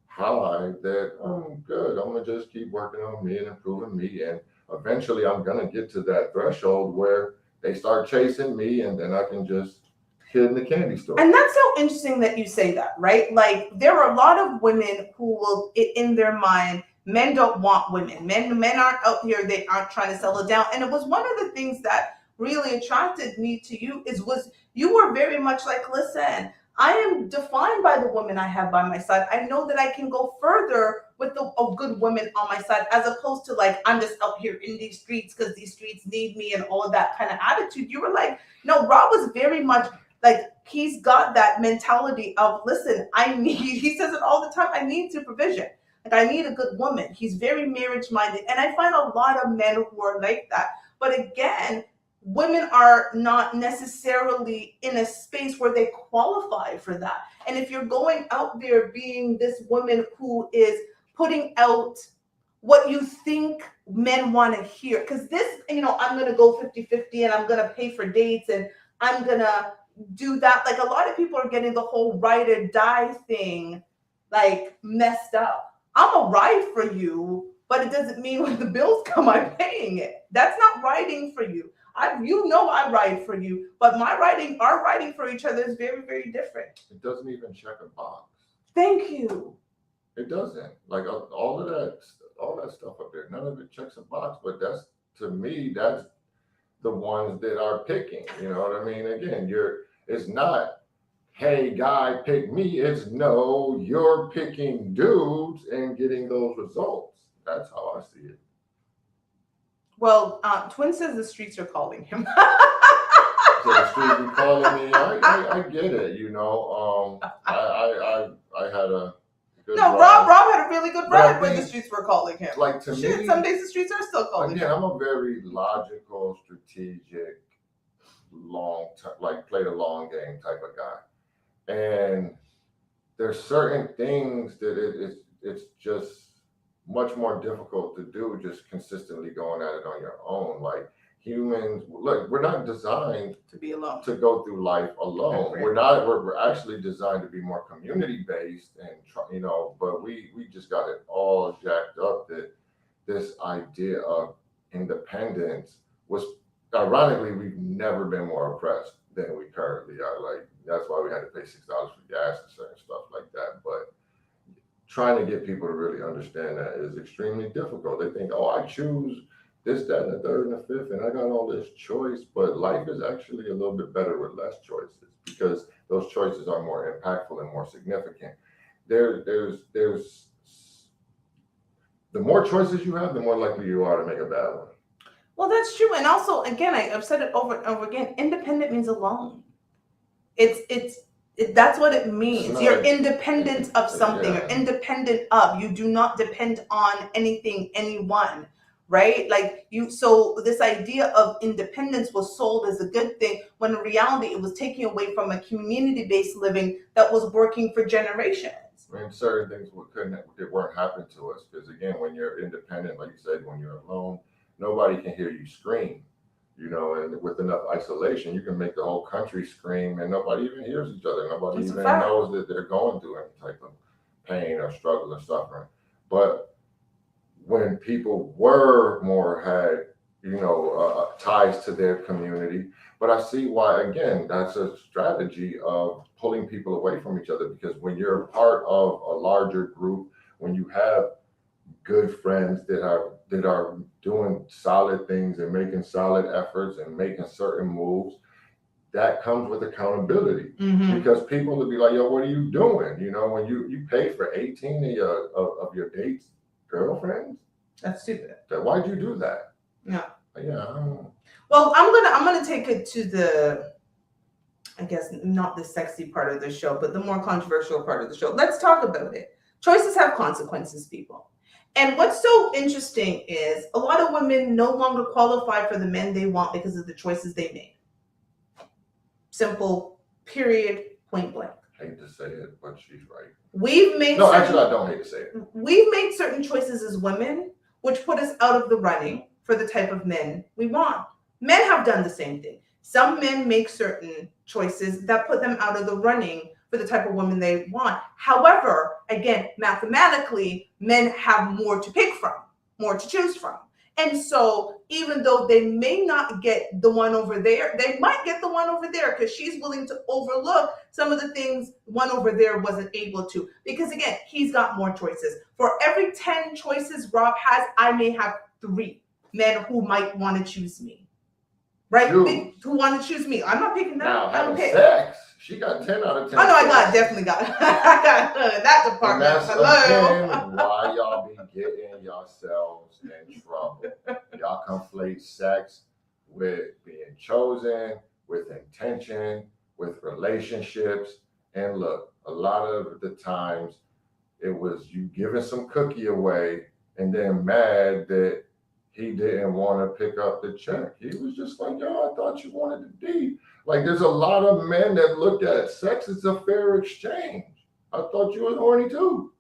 high that I'm good. I'm gonna just keep working on me and improving me, and eventually I'm gonna get to that threshold where they start chasing me, and then I can just hit in the candy store.
And that's so interesting that you say that, right? Like there are a lot of women who will, in their mind, men don't want women. Men aren't out here. They aren't trying to settle down. And it was one of the things that really attracted me to you was you were very much like, listen, I am defined by the woman I have by my side. I know that I can go further with a good woman on my side, as opposed to like I'm just out here in these streets because these streets need me and all of that kind of attitude. You were like, no, Rob was very much like he's got that mentality of listen, I need, he says it all the time, I need supervision. Like I need a good woman. He's very marriage minded. And I find a lot of men who are like that. But again, women are not necessarily in a space where they qualify for that. And if you're going out there being this woman who is putting out what you think men want to hear, because this, I'm going to go 50-50 and I'm going to pay for dates and I'm going to do that. Like a lot of people are getting the whole ride or die thing like messed up. I'm a ride for you, but it doesn't mean when the bills come, I'm paying it. That's not riding for you. I ride for you, but our riding for each other is very, very different.
It doesn't even check a box.
Thank you.
It doesn't. Like all that stuff up there, none of it checks a box. But that's to me, that's the ones that are picking. You know what I mean? Again, it's not, hey guy, pick me. It's no, you're picking dudes and getting those results. That's how I see it.
Well, Twin says the streets are calling him.
So the streets be calling me. I get it. I had a good
Rob had a really good ride when the streets were calling him.
Like to me,
some days the streets are still calling him.
I'm a very logical, strategic, long term, like play the long game type of guy. And there's certain things that it's just much more difficult to do just consistently going at it on your own. Like humans, look, we're not designed
to be alone,
to go through life alone. We're actually designed to be more community based and but we just got it all jacked up that this idea of independence was, ironically, we've never been more oppressed than we currently are. Like that's why we had to pay $6 for gas and certain stuff like that. But trying to get people to really understand that is extremely difficult. They think, oh, I choose this, that, and the third, and the fifth, and I got all this choice. But life is actually a little bit better with less choices because those choices are more impactful and more significant. There's the more choices you have, the more likely you are to make a bad one.
Well, that's true. And also, again, I've said it over and over again, independent means alone. That's what it means. You're independent of something. You're independent of. You do not depend on anything, anyone, right? Like so this idea of independence was sold as a good thing when in reality it was taking away from a community-based living that was working for generations.
I mean, certain things that weren't happening to us because again, when you're independent, like you said, when you're alone, nobody can hear you scream. And with enough isolation, you can make the whole country scream and nobody even hears each other. Nobody even knows that they're going through any type of pain or struggle or suffering. But when people had ties to their community, but I see why, again, that's a strategy of pulling people away from each other because when you're part of a larger group, when you have good friends that are doing solid things and making solid efforts and making certain moves, that comes with accountability.
Mm-hmm.
Because people will be like, yo, what are you doing? You know, when you pay for 18 of your dates' girlfriends,
That's stupid.
why'd you do that?
Yeah.
Yeah. I don't know.
Well, I'm gonna take it to the, I guess not the sexy part of the show, but the more controversial part of the show. Let's talk about it. Choices have consequences, people. And what's so interesting is a lot of women no longer qualify for the men they want because of the choices they made. Simple, period, point blank.
Hate to say it, but she's right.
We've made
No, actually, I don't hate to say it.
We've made certain choices as women, which put us out of the running for the type of men we want. Men have done the same thing. Some men make certain choices that put them out of the running for the type of women they want. However, again, mathematically, men have more to pick from, more to choose from. And so even though they may not get the one over there, they might get the one over there because she's willing to overlook some of the things one over there wasn't able to. Because again, he's got more choices. For every 10 choices Rob has, I may have 3 men who might want to choose me. Right? Who want to choose me. I'm not picking them.
Now,
I don't
having
pick.
sex, she got 10 out of 10.
Oh no, definitely got I got that department.
And that's again why y'all be getting yourselves in trouble. Y'all conflate sex with being chosen, with intention, with relationships. And look, a lot of the times it was you giving some cookie away and then mad that he didn't want to pick up the check. He was just like, yo, I thought you wanted to be. Like, there's a lot of men that look at sex as a fair exchange. I thought you was horny too.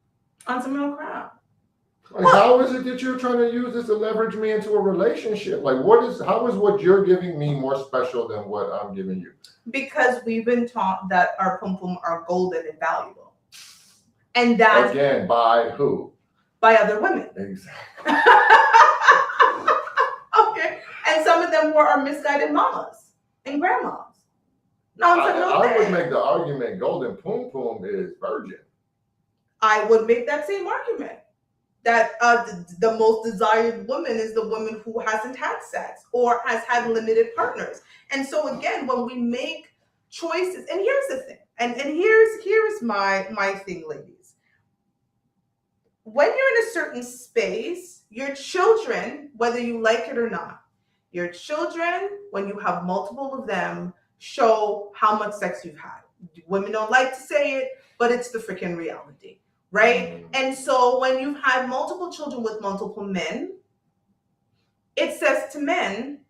On some real crap.
Like, how is it that you're trying to use this to leverage me into a relationship? Like, how is what you're giving me more special than what I'm giving you?
Because we've been taught that our pum-pum are golden and valuable. And that
again, by who?
By other women.
Exactly.
Okay. And some of them were our misguided mamas and grandmas.
I would make the argument golden pum pum is virgin.
I would make that same argument. That the most desired woman is the woman who hasn't had sex or has had limited partners. And so again, when we make choices, and here's the thing, and here's my thing, ladies. When you're in a certain space, your children, whether you like it or not, your children, when you have multiple of them, show how much sex you've had. Women don't like to say it, but it's the freaking reality. Right? And so when you've had multiple children with multiple men, it says to men,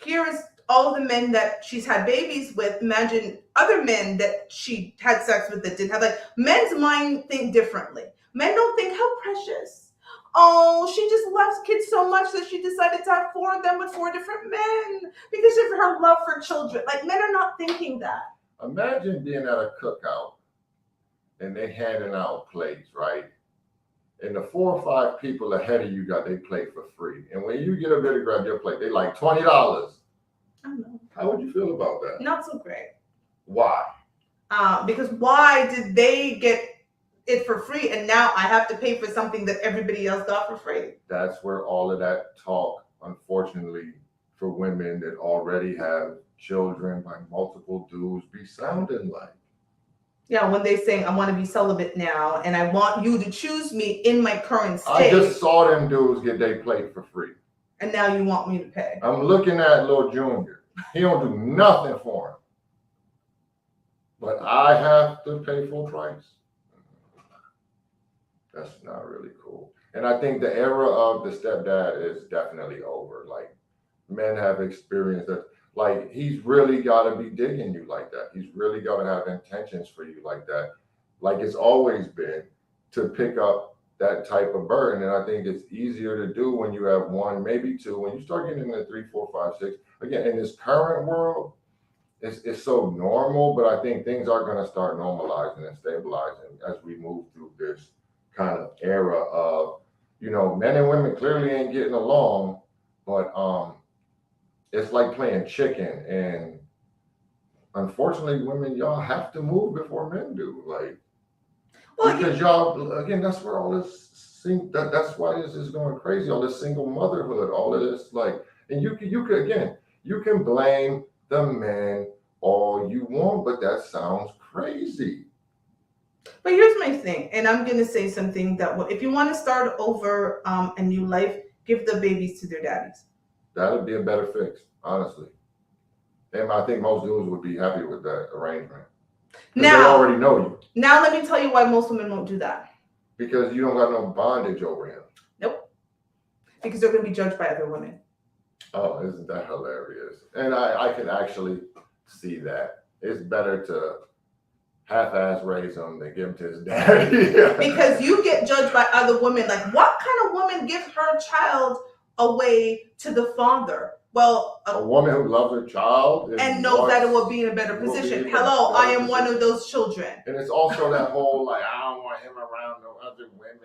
here is all the men that she's had babies with. Imagine other men that she had sex with that didn't have. Like, men's mind think differently. Men don't think, how precious. Oh, she just loves kids so much that she decided to have 4 of them with 4 different men because of her love for children. Like, men are not thinking that.
Imagine being at a cookout and they handing out plates, right? And the 4 or 5 people ahead of you got their plate for free. And when you get up there to grab your plate, they like $20.
I know.
How would you feel about that?
Not so great.
Why?
Because why did they get it for free and now I have to pay for something that everybody else got for free?
That's where all of that talk, unfortunately, for women that already have children by multiple dudes be sounding like.
Yeah, when they say, I want to be celibate now, and I want you to choose me in my current state.
I just saw them dudes get their plate for free.
And now you want me to pay.
I'm looking at Lil Junior. He don't do nothing for him. But I have to pay full price. That's not really cool. And I think the era of the stepdad is definitely over. Like, men have experienced that. Like, he's really got to be digging you like that. He's really got to have intentions for you like that. Like it's always been, to pick up that type of burden. And I think it's easier to do when you have 1, maybe 2. When you start getting into 3, 4, 5, 6, again, in this current world, it's so normal, but I think things are going to start normalizing and stabilizing as we move through this kind of era of, men and women clearly ain't getting along, but it's like playing chicken, and unfortunately, women, y'all have to move before men do. Like, because y'all, again, that's where all this That's why this is going crazy. All this single motherhood, all of this, like, and you could again, you can blame the men all you want, but that sounds crazy.
But here's my thing, and I'm gonna say something that if you want to start over a new life, give the babies to their daddies.
That'd be a better fix, honestly. And I think most dudes would be happy with that arrangement. Now they already know you.
Now let me tell you why most women won't do that.
Because you don't got no bondage over him.
Nope. Because they're gonna be judged by other women.
Oh, isn't that hilarious? And I can actually see that. It's better to half-ass raise him than give him to his daddy.
Because you get judged by other women. Like, what kind of woman gives her child away to the father? Well,
a woman who loves her child
and knows that it will be in a better position. Hello, I am one of those children.
And it's also that whole, like, I don't want him around no other women.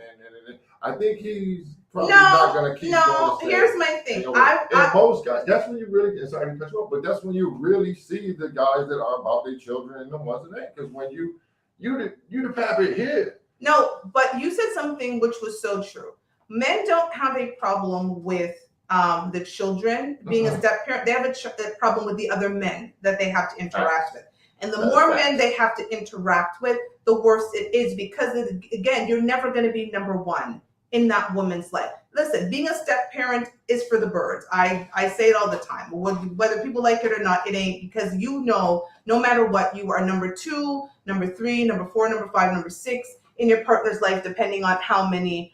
And I think he's probably not going to keep going.
No, here's my thing.
And most guys, that's when you really, sorry to cut you off, but that's when you really see the guys that are about their children and the ones that ain't. Because when you the pappy here.
No, but you said something which was so true. Men don't have a problem with the children being a step parent. They have a problem with the other men that they have to interact with. And the more men they have to interact with, the worse it is, because again, you're never going to be number one in that woman's life. Listen, being a step parent is for the birds. I say it all the time. Whether people like it or not, it ain't, because no matter what, you are number 2, number 3, number 4, number 5, number 6 in your partner's life, depending on how many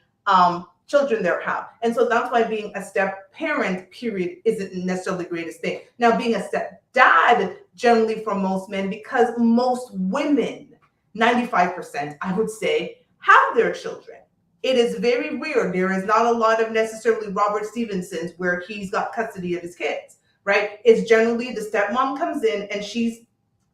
children they have. And so that's why being a step parent, period, isn't necessarily the greatest thing. Now, being a step dad, generally for most men, because most women, 95%, I would say, have their children. It is very rare. There is not a lot of necessarily Robert Stevensons where he's got custody of his kids, right? It's generally the stepmom comes in and she's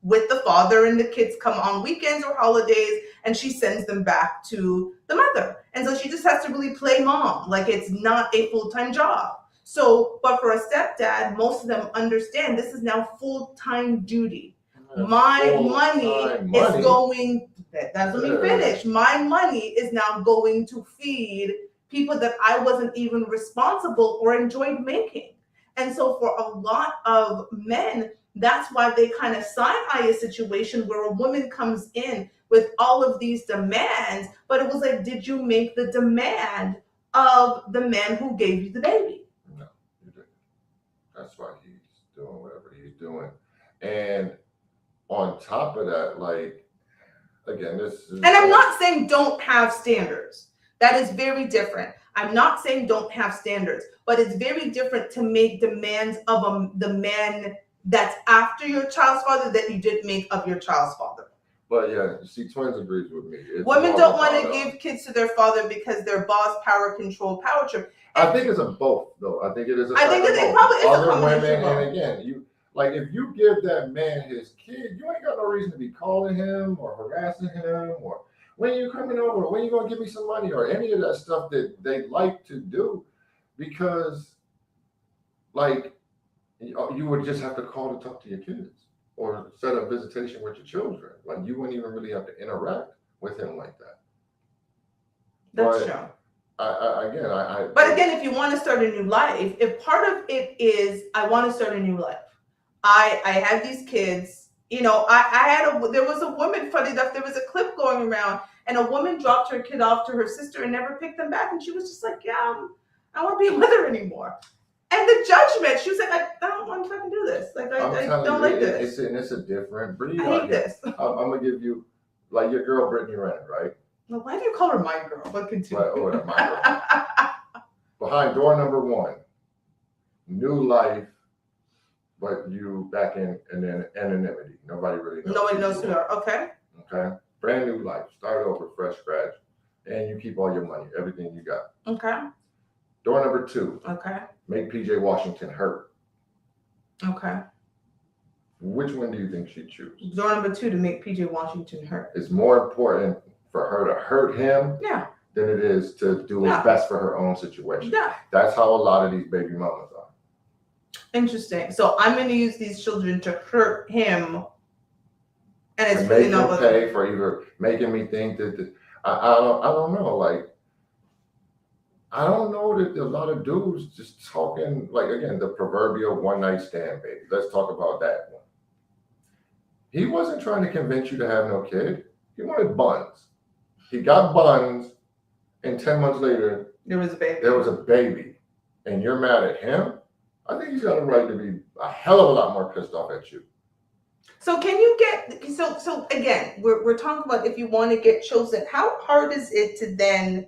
with the father, and the kids come on weekends or holidays, and she sends them back to the mother. And so she just has to really play mom. Like, it's not a full-time job. So, but for a stepdad, most of them understand this is now full-time duty. My money is going, that's let me finish. My money is now going to feed people that I wasn't even responsible or enjoyed making. And so for a lot of men, that's why they kind of side-eye a situation where a woman comes in with all of these demands, but it was like, did you make the demand of the man who gave you the baby?
No, you didn't. That's why he's doing whatever he's doing. And on top of that, like, again, this is...
And I'm not saying don't have standards. That is very different. I'm not saying don't have standards, but it's very different to make demands of the man that's after your child's father that you didn't make of your child's father.
But yeah, see, Twins agrees with me.
Women don't want to give kids to their father because they're boss, power, control, power trip.
I think it's a both, though. I think it is a
I think it probably is a combination.
And again, if you give that man his kid, you ain't got no reason to be calling him or harassing him or when you coming over, or when you gonna give me some money, or any of that stuff that they like to do, because like you would just have to call to talk to your kids or set up visitation with your children. Like, you wouldn't even really have to interact with him like that.
That's true.
But
again, if you want to start a new life, if part of it is I want to start a new life, I had these kids, there was a woman, funny enough, there was a clip going around, and a woman dropped her kid off to her sister and never picked them back, and she was just like, yeah, I won't be with her anymore. And the judgment, she was like, I don't want to fucking do this. Like, I don't like this.
It's a different breed.
I hate this.
I'm going to give you, like, your girl, Brittany Renner, right?
Well, why do you call her my girl? What continue?
Right, my girl. Behind door number 1, new life, but you back in anonymity. Nobody really knows.
Nobody knows who you are. Okay.
Okay. Brand new life. Start over, fresh scratch. And you keep all your money, everything you got.
Okay.
Door number 2.
Okay.
Make PJ Washington hurt.
Okay.
Which one do you think she'd choose?
Door number 2, to make PJ Washington hurt.
It's more important for her to hurt him than it is to do what's best for her own situation.
Yeah.
That's how a lot of these baby mamas are.
Interesting. So I'm going to use these children to hurt him. And it's
really
not
pay for either making me think that I don't know. Like, I don't know that a lot of dudes just talking, like, again, the proverbial one night stand, baby. Let's talk about that one. He wasn't trying to convince you to have no kid. He wanted buns. He got buns, and 10 months later,
There was a baby.
there was a baby. And you're mad at him? I think he's got a right to be a hell of a lot more pissed off at you.
So can you get so again, we're talking about if you want to get chosen, how hard is it to then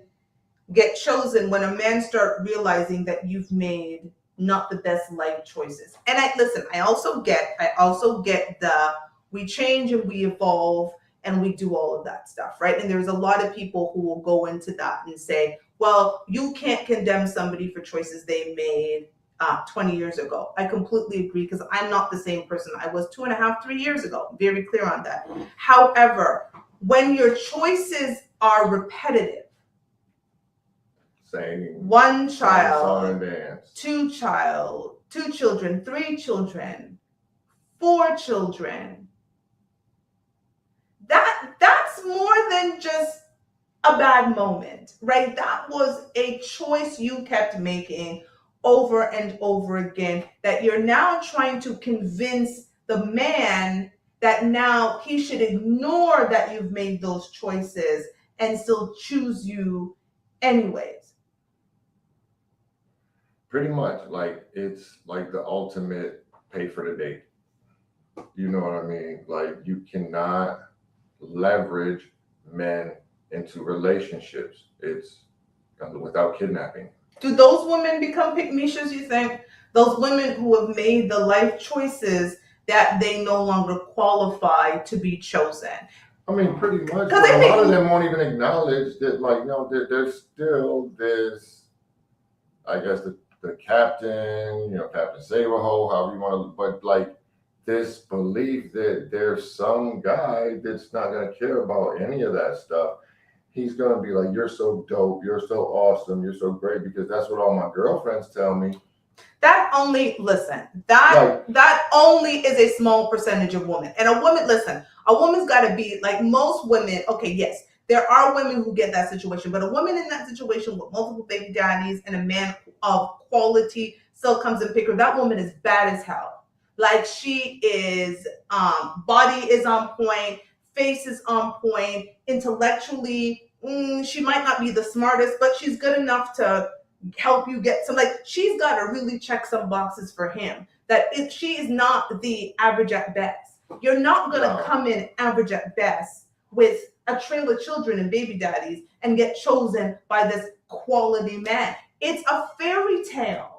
get chosen when a man start realizing that you've made not the best life choices? And I also get the we change and we evolve and we do all of that stuff, right? And there's a lot of people who will go into that and say, well, you can't condemn somebody for choices they made 20 years ago. I completely agree because I'm not the same person I was 2.5, 3 years ago. Very clear on that. However, when your choices are repetitive,
Saying
one
song
child,
and dance.
two children, 3 children, 4 children, that's more than just a bad moment, right? That was a choice you kept making over and over again, that you're now trying to convince the man that now he should ignore that you've made those choices and still choose you anyways.
Pretty much, like, it's like the ultimate pay for the date. You know what I mean? Like, you cannot leverage men into relationships. It's without kidnapping.
Do those women become Pickmeishas, you think? Those women who have made the life choices that they no longer qualify to be chosen.
I mean, pretty much.
'Cause
But
I
a
think-
lot of them won't even acknowledge that, like, there's still this, I guess, the captain, Captain Saberho, however you want to, but like this belief that there's some guy that's not going to care about any of that stuff. He's going to be like, you're so dope, you're so awesome, you're so great, because that's what all my girlfriends tell me.
That only is a small percentage of women. And a woman's got to be like most women. Okay, yes, there are women who get that situation, but a woman in that situation with multiple baby daddies and a man of quality still comes and pick her. That woman is bad as hell. Like, she is, body is on point, face is on point, intellectually, she might not be the smartest, but she's good enough to help you get some, like, she's got to really check some boxes for him, that if she is not the average at best. You're not going to come in average at best with a trail of children and baby daddies and get chosen by this quality man. It's a fairy tale.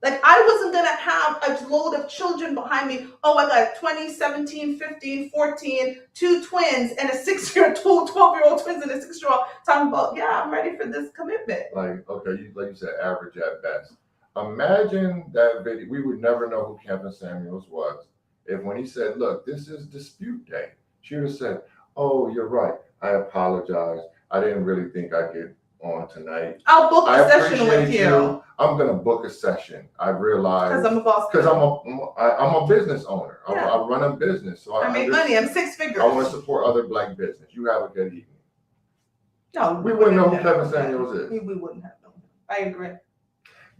Like, I wasn't going to have a load of children behind me. Oh, I got 20, 17, 15, 14, 2 twins, and a 12-year-old twins and a 6-year-old talking about, yeah, I'm ready for this commitment.
Like, okay, like you said, average at best. Imagine that video. We would never know who Kevin Samuels was if when he said, look, this is dispute day, she would have said, oh, you're right. I apologize. I didn't really think I'd get on tonight.
I'll book a session with you.
I'm gonna book a session. I realized
because I'm a boss.
Because I'm a business owner. I run a business, so
I make money. I'm 6 figures.
I want to support other Black business. You have a good evening.
No,
we wouldn't know who Kevin Samuels is.
We wouldn't have known. I agree.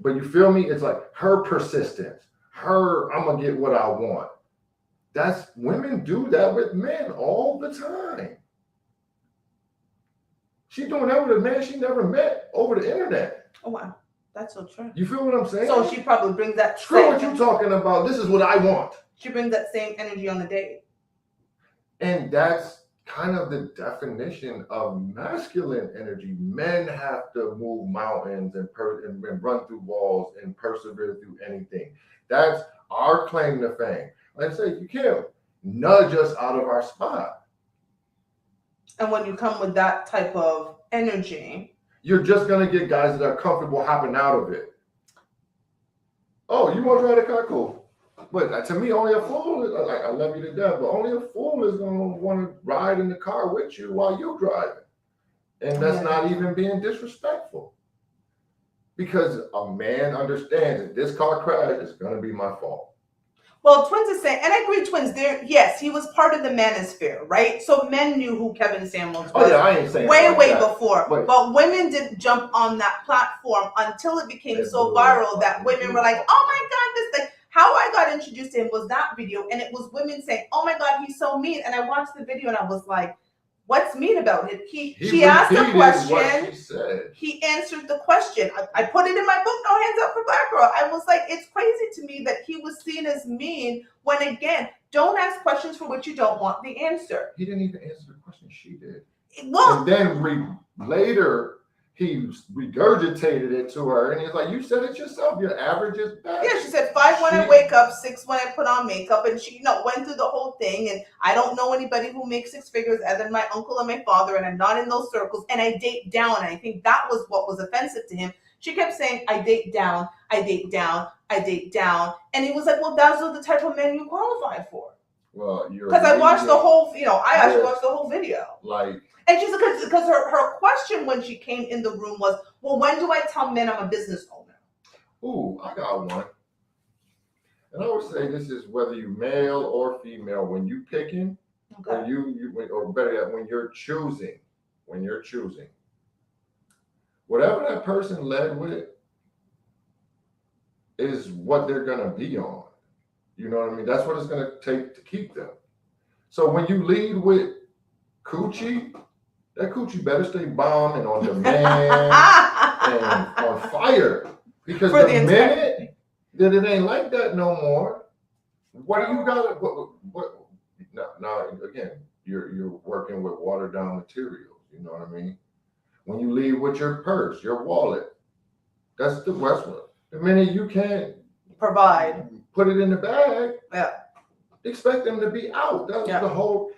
But you feel me? It's like her persistence. I'm gonna get what I want. That's women do that with men all the time. She doing that with a man she never met over the internet.
Oh wow, that's so true.
You feel what I'm saying?
So she probably brings that.
Screw what you talking about. This is what I want.
She brings that same energy on the date.
And that's kind of the definition of masculine energy. Men have to move mountains and run through walls and persevere through anything. That's our claim to fame. Like I say, you can't nudge us out of our spot.
And when you come with that type of energy,
you're just going to get guys that are comfortable hopping out of it. Oh, you want to ride a car? Cool. But to me, only a fool, like, I love you to death, but only a fool is going to want to ride in the car with you while you're driving. And that's not even being disrespectful. Because a man understands that this car crash is going to be my fault.
Well, Twins is saying, and I agree, Twins. There, yes, he was part of the manosphere, right? So men knew who Kevin Samuels was.
Oh yeah, I ain't saying
way,
like
way
that.
before.
Wait.
But women didn't jump on that platform until it became so viral that women were like, "Oh my God, this thing." How I got introduced to him was that video, and it was women saying, "Oh my God, he's so mean." And I watched the video, and I was like, "What's mean about it?" She asked a question.
What she said.
He answered the question. I put it in my book, No Hands Up for Black Girl. I was like, it's crazy to me that he was seen as mean when, again, don't ask questions for which you don't want the answer.
He didn't even answer the question. She did.
Well,
and then later he regurgitated it to her, and he's like, "You said it yourself. Your average is bad."
Yeah, she said 5 when I wake up, 6 when I put on makeup, and she, went through the whole thing. And I don't know anybody who makes 6 figures other than my uncle and my father, and I'm not in those circles. And I date down, and I think that was what was offensive to him. She kept saying, "I date down, I date down, I date down," and he was like, "Well, those are the type of men you qualify for."
Well, you're
because I watched the whole, I actually watched the whole video.
Like.
And she's because her question when she came in the room was, "Well, when do I tell men I'm a business owner?"
Ooh, I got one. And I would say this is whether you male or female, when you picking, okay. Or better yet, when you're choosing, whatever that person led with is what they're gonna be on. You know what I mean? That's what it's gonna take to keep them. So when you lead with coochie, that coochie better stay bomb and on demand and on fire. Because the minute that it ain't like that no more, what do you got? What? Now again, you're working with watered down materials. You know what I mean? When you leave with your purse, your wallet, that's the West one. The minute you can't
provide,
put it in the bag,
yeah,
expect them to be out. That's the whole.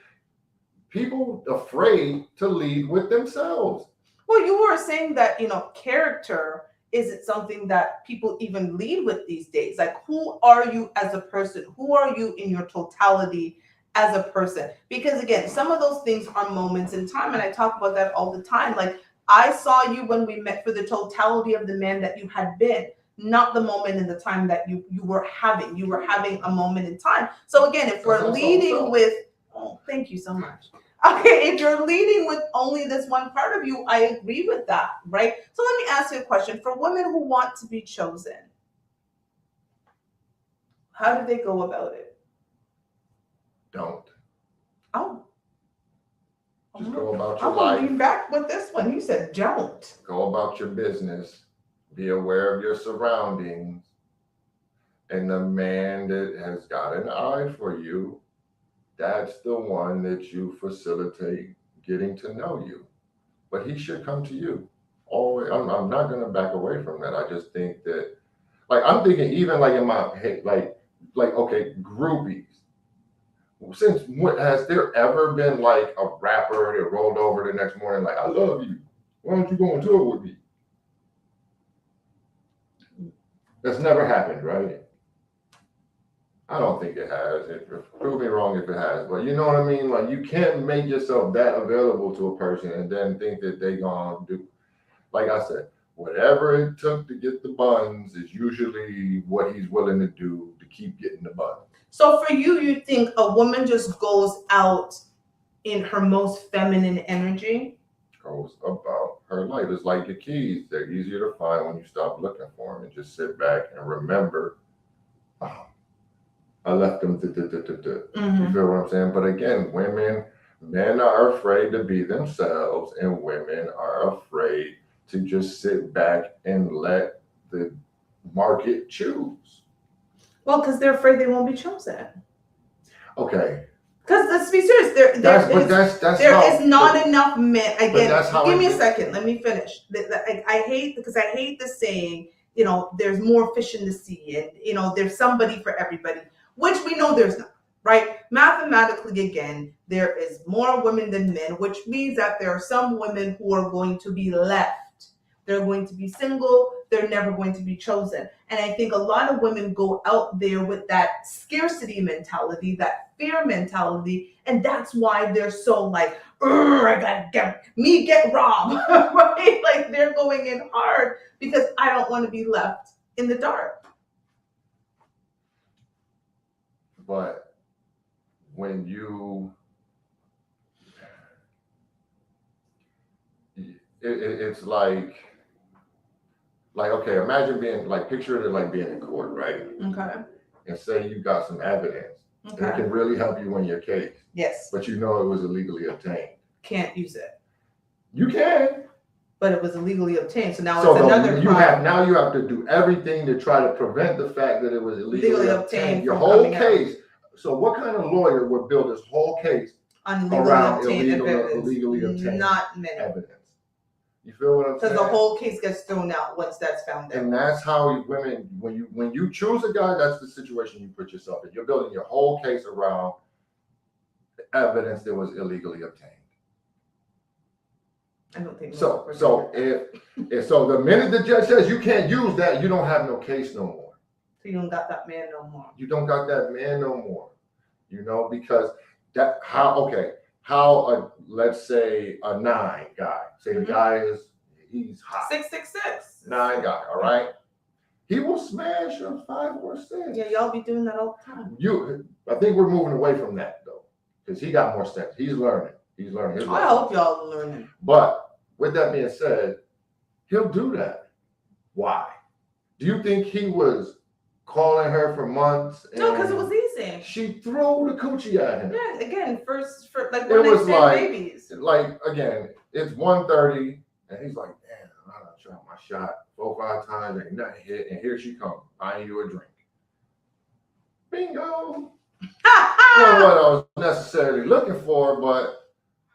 People afraid to lead with themselves.
Well, you were saying that, character isn't something that people even lead with these days. Like, who are you as a person? Who are you in your totality as a person? Because again, some of those things are moments in time. And I talk about that all the time. Like, I saw you when we met for the totality of the man that you had been, not the moment in the time that you were having. You were having a moment in time. So again, if we're leading with, oh, thank you so much. Okay, if you're leading with only this one part of you, I agree with that, right? So let me ask you a question. For women who want to be chosen, how do they go about it?
Don't.
Oh.
Just go about your
life. I'm going to lean back with this one. You said don't.
Go about your business. Be aware of your surroundings. And the man that has got an eye for you, that's the one that you facilitate getting to know you. But he should come to you. Always. I'm not going to back away from that. I just think that, like, I'm thinking even like in my head, like okay, groupies. Since has there ever been like a rapper that rolled over the next morning like, "I love you. Why don't you go on tour with me?" That's never happened, right? I don't think it has. Prove me wrong if it has, but you know what I mean? Like, you can't make yourself that available to a person and then think that they gonna do, like I said, whatever it took to get the buns is usually what he's willing to do to keep getting the buns.
So for you, you think a woman just goes out in her most feminine energy?
Goes about her life. It's like your keys. They're easier to find when you stop looking for them and just sit back and remember, oh, I left them. Mm-hmm. You feel what I'm saying? But again, men are afraid to be themselves, and women are afraid to just sit back and let the market choose.
Well, because they're afraid they won't be chosen.
Okay.
Because let's be serious, there is not enough men. Again, give me a second. Let me finish. I hate the saying, there's more fish in the sea, and there's somebody for everybody, which we know there's not. Right? Mathematically, again, there is more women than men, which means that there are some women who are going to be left. They're going to be single. They're never going to be chosen. And I think a lot of women go out there with that scarcity mentality, that fear mentality. And that's why they're so like, I gotta get robbed, right? Like, they're going in hard because I don't want to be left in the dark.
But when it's like, okay, imagine being like, picture it like being in court, right?
Okay.
And say you got some evidence. And it
Okay.
can really help you win your case.
Yes.
But you know it was illegally obtained.
Can't use it.
You can.
But it was illegally obtained, so now it's another crime.
Now you have to do everything to try to prevent the fact that it was illegally obtained. Your whole case. So what kind of lawyer would build this whole case around illegally obtained
Not many.
evidence? You feel what I'm saying?
Because the whole case gets thrown out once that's found out.
And that's how women, when you choose a guy, that's the situation you put yourself in. You're building your whole case around evidence that was illegally obtained.
I don't think
so. If the minute the judge says you can't use that, you don't have no case no more.
So you don't got that man no more.
You don't got that man no more. You know, because let's say a 9 guy. Say the guy he's hot.
666.
9 guy, all right? He will smash a 5 or 6.
Yeah, y'all be doing that all the time.
I think we're moving away from that though, because he got more sense. He's learning.
I hope y'all are learning.
But with that being said, he'll do that. Why? Do you think he was calling her for months?
No, because it was easy.
She threw the coochie at him.
Yeah, again, when
it was
like babies.
Like again, it's 1:30, and he's like, "Damn, I done shot my shot 4 or 5 times, ain't nothing hit, and here she comes, buying you a drink." Bingo. Not what I was necessarily looking for, but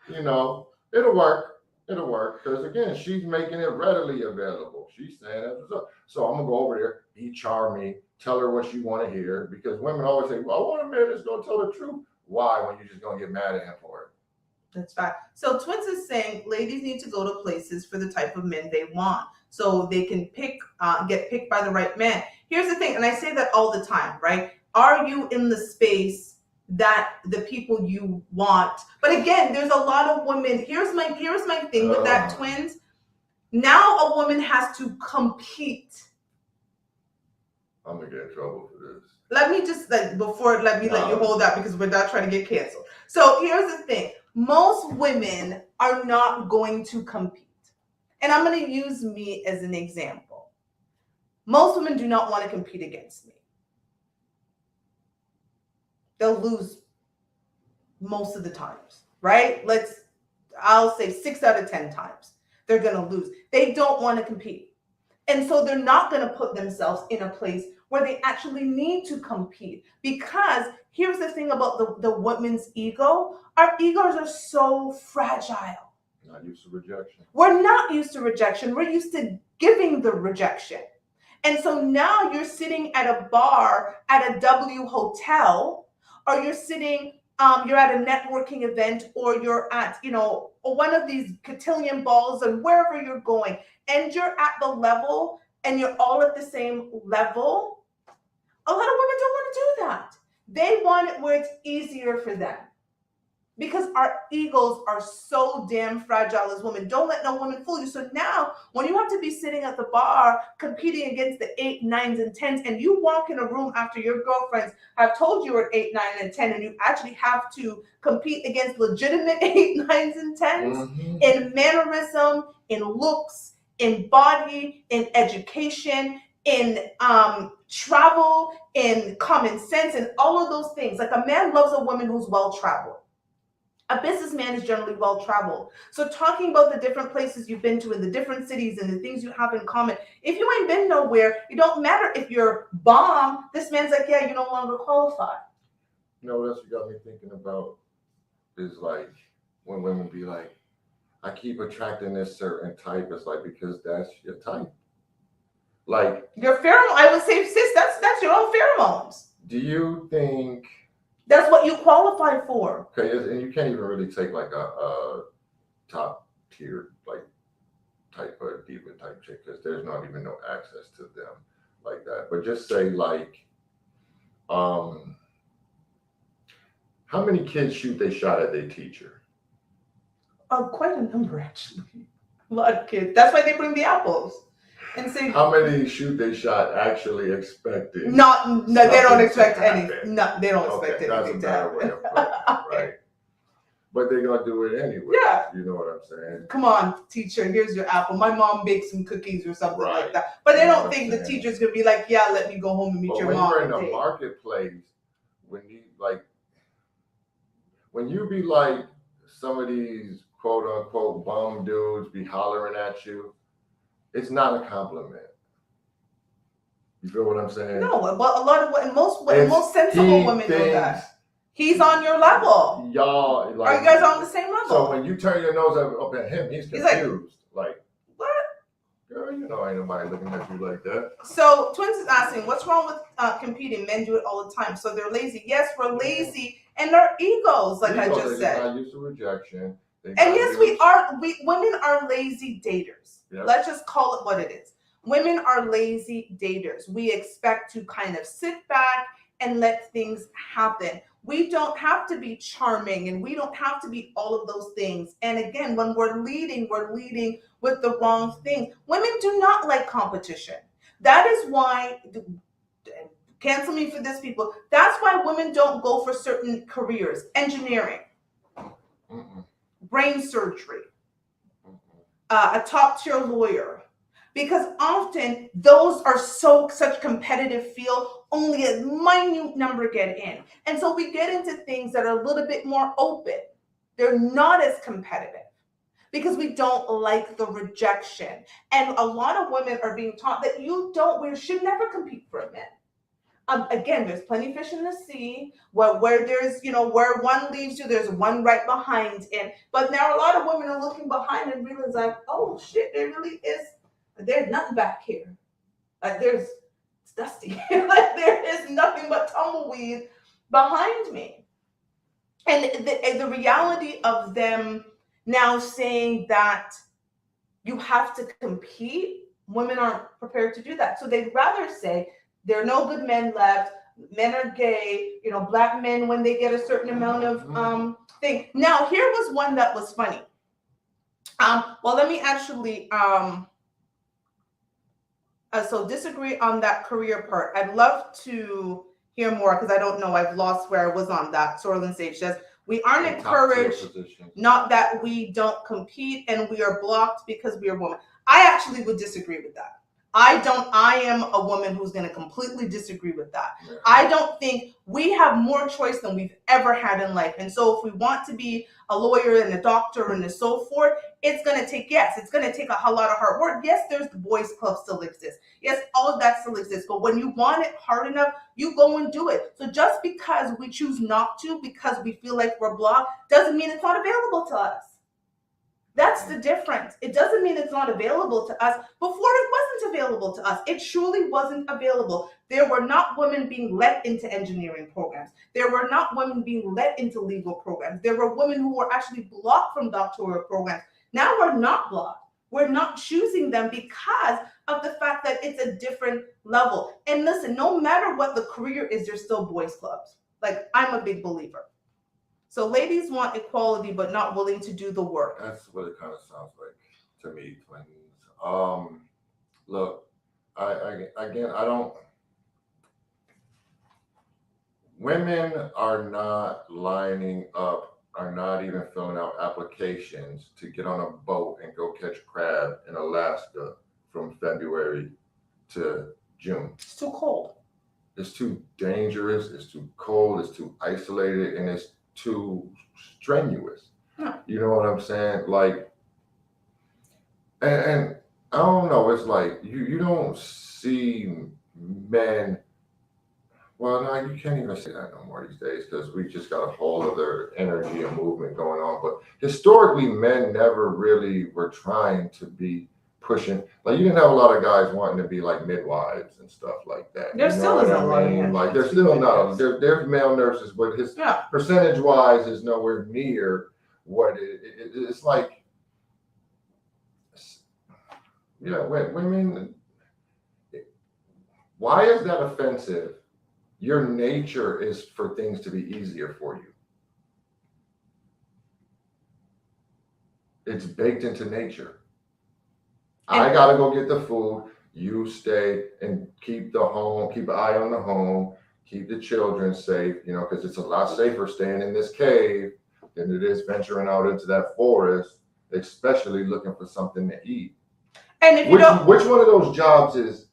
you know, it'll work. It'll work because again, she's making it readily available. She's saying it. So I'm gonna go over there, be charming, tell her what she want to hear, because women always say, "Well, I want a man that's gonna tell the truth." Why, when you're just gonna get mad at him for it?
That's right. So Twins is saying ladies need to go to places for the type of men they want, so they can get picked by the right man. Here's the thing, and I say that all the time, right? Are you in the space that the people you want? But again, there's a lot of women. Here's my thing with that, Twins. Now a woman has to compete.
I'm gonna get in trouble for this.
Let me just let you hold that, because we're not trying to get canceled. So here's the thing. Most women are not going to compete. And I'm going to use me as an example. Most women do not want to compete against me. They'll lose most of the times, right? I'll say 6 out of 10 times they're going to lose. They don't want to compete. And so they're not going to put themselves in a place where they actually need to compete. Because here's the thing about the woman's ego. Our egos are so fragile.
Not used to rejection.
We're not used to rejection. We're used to giving the rejection. And so now you're sitting at a bar at a W hotel, or you're sitting, you're at a networking event, or you're at, one of these cotillion balls, and wherever you're going, and you're at the level and you're all at the same level. A lot of women don't want to do that. They want it where it's easier for them, because our egos are so damn fragile as women. Don't let no woman fool you. So now when you have to be sitting at the bar competing against the 8, 9s, and 10s, and you walk in a room after your girlfriends have told you you're 8, 9, and 10, and you actually have to compete against legitimate 8, 9s, and 10s in mannerism, in looks, in body, in education, in travel, in common sense, and all of those things. Like, a man loves a woman who's well-traveled. A businessman is generally well-traveled. So talking about the different places you've been to and the different cities and the things you have in common, if you ain't been nowhere, it don't matter if you're bomb. This man's like, yeah, you no longer qualify.
You know what else you got me thinking about is like when women be like, I keep attracting this certain type. It's like, because that's your type. Like,
your pheromone, I would say, sis, that's your own pheromones.
Do you think
that's what you qualify for?
Okay, and you can't even really take like a top tier like type of diva type chick, because there's not even no access to them like that. But just say like, how many kids shoot they shot at their teacher?
Quite a number, actually. A lot of kids. That's why they bring the apples. and say,
how many shoot they shot actually expecting?
no, they don't expect
happen.
anything. No, they don't expect anything to happen.
That's a better way of putting it, right? But they're gonna do it anyway.
Yeah.
You know what I'm saying?
Come on, teacher, here's your apple. My mom baked some cookies or something like
Right.
that. But they
You know
don't
what
think
I'm
the
saying?
teacher's gonna be like, yeah, let me go home and meet
But
your
when
mom.
you're in the
today.
marketplace, when you be like some of these quote unquote bum dudes be hollering at you, it's not a compliment. You feel what I'm saying?
No, but a lot of most sensible women know that. He's on your level.
Y'all, like,
are you guys on the same level?
So when you turn your nose up at him, he's confused. Like,
what?
Girl, you know ain't nobody looking at you like that.
So Twins is asking, what's wrong with competing? Men do it all the time. So they're lazy. Yes, we're lazy, and our egos, like I just said.
They're not used to rejection.
And yes, women are lazy daters. Yep. Let's just call it what it is. Women are lazy daters. We expect to kind of sit back and let things happen. We don't have to be charming, and we don't have to be all of those things. And again, when we're leading with the wrong thing. Women do not like competition. That is why, cancel me for this, people. That's why women don't go for certain careers. Engineering, brain surgery, a top tier lawyer. Because often those are such competitive field, only a minute number get in. And so we get into things that are a little bit more open. They're not as competitive because we don't like the rejection. And a lot of women are being taught that we should never compete for a man. Again, there's plenty of fish in the sea. Where there's, where one leaves you, there's one right behind. But now a lot of women are looking behind and realize like, oh shit, there really is. There's nothing back here. Like it's dusty. Like there is nothing but tumbleweed behind me. And the reality of them now saying that you have to compete, women aren't prepared to do that. So they'd rather say there are no good men left. Men are gay. Black men when they get a certain amount of thing. Now here was one that was funny. Well, let me actually. So disagree on that career part. I'd love to hear more because I don't know. I've lost where I was on that. Sorlin Sage says, we aren't encouraged, not that we don't compete and we are blocked because we are women. I actually would disagree with that. I am a woman who's going to completely disagree with that. Yeah. I don't think we have more choice than we've ever had in life. And so if we want to be a lawyer and a doctor and so forth, it's going to take a whole lot of hard work. Yes, there's the boys club still exists. Yes, all of that still exists. But when you want it hard enough, you go and do it. So just because we choose not to, because we feel like we're blocked, doesn't mean it's not available to us. That's the difference. It doesn't mean it's not available to us. Before it wasn't available to us. It truly wasn't available. There were not women being let into engineering programs. There were not women being let into legal programs. There were women who were actually blocked from doctoral programs. Now we're not blocked. We're not choosing them because of the fact that it's a different level. And listen, no matter what the career is, there's still boys clubs. Like, I'm a big believer. So ladies want equality, but not willing to do the work.
That's what it kind of sounds like to me, twins. Look, I don't. Women are not lining up, are not even filling out applications to get on a boat and go catch crab in Alaska from February to June.
It's too cold.
It's too dangerous. It's too cold. It's too isolated, and it's too strenuous. You know what I'm saying? Like, and I don't know, it's like you don't see men, well, no, you can't even say that no more these days because we just got a whole other energy and movement going on. But historically, men never really were trying to be pushing. Like, you didn't have a lot of guys wanting to be like midwives and stuff like that.
There still isn't a lot of men.
Like, there's still not. There's male nurses, but his percentage-wise is nowhere near what it's like. Yeah, women. Why is that offensive? Your nature is for things to be easier for you. It's baked into nature. I gotta go get the food. You stay and keep the home, keep an eye on the home, keep the children safe, because it's a lot safer staying in this cave than it is venturing out into that forest, especially looking for something to eat.
And if you
which one of those jobs is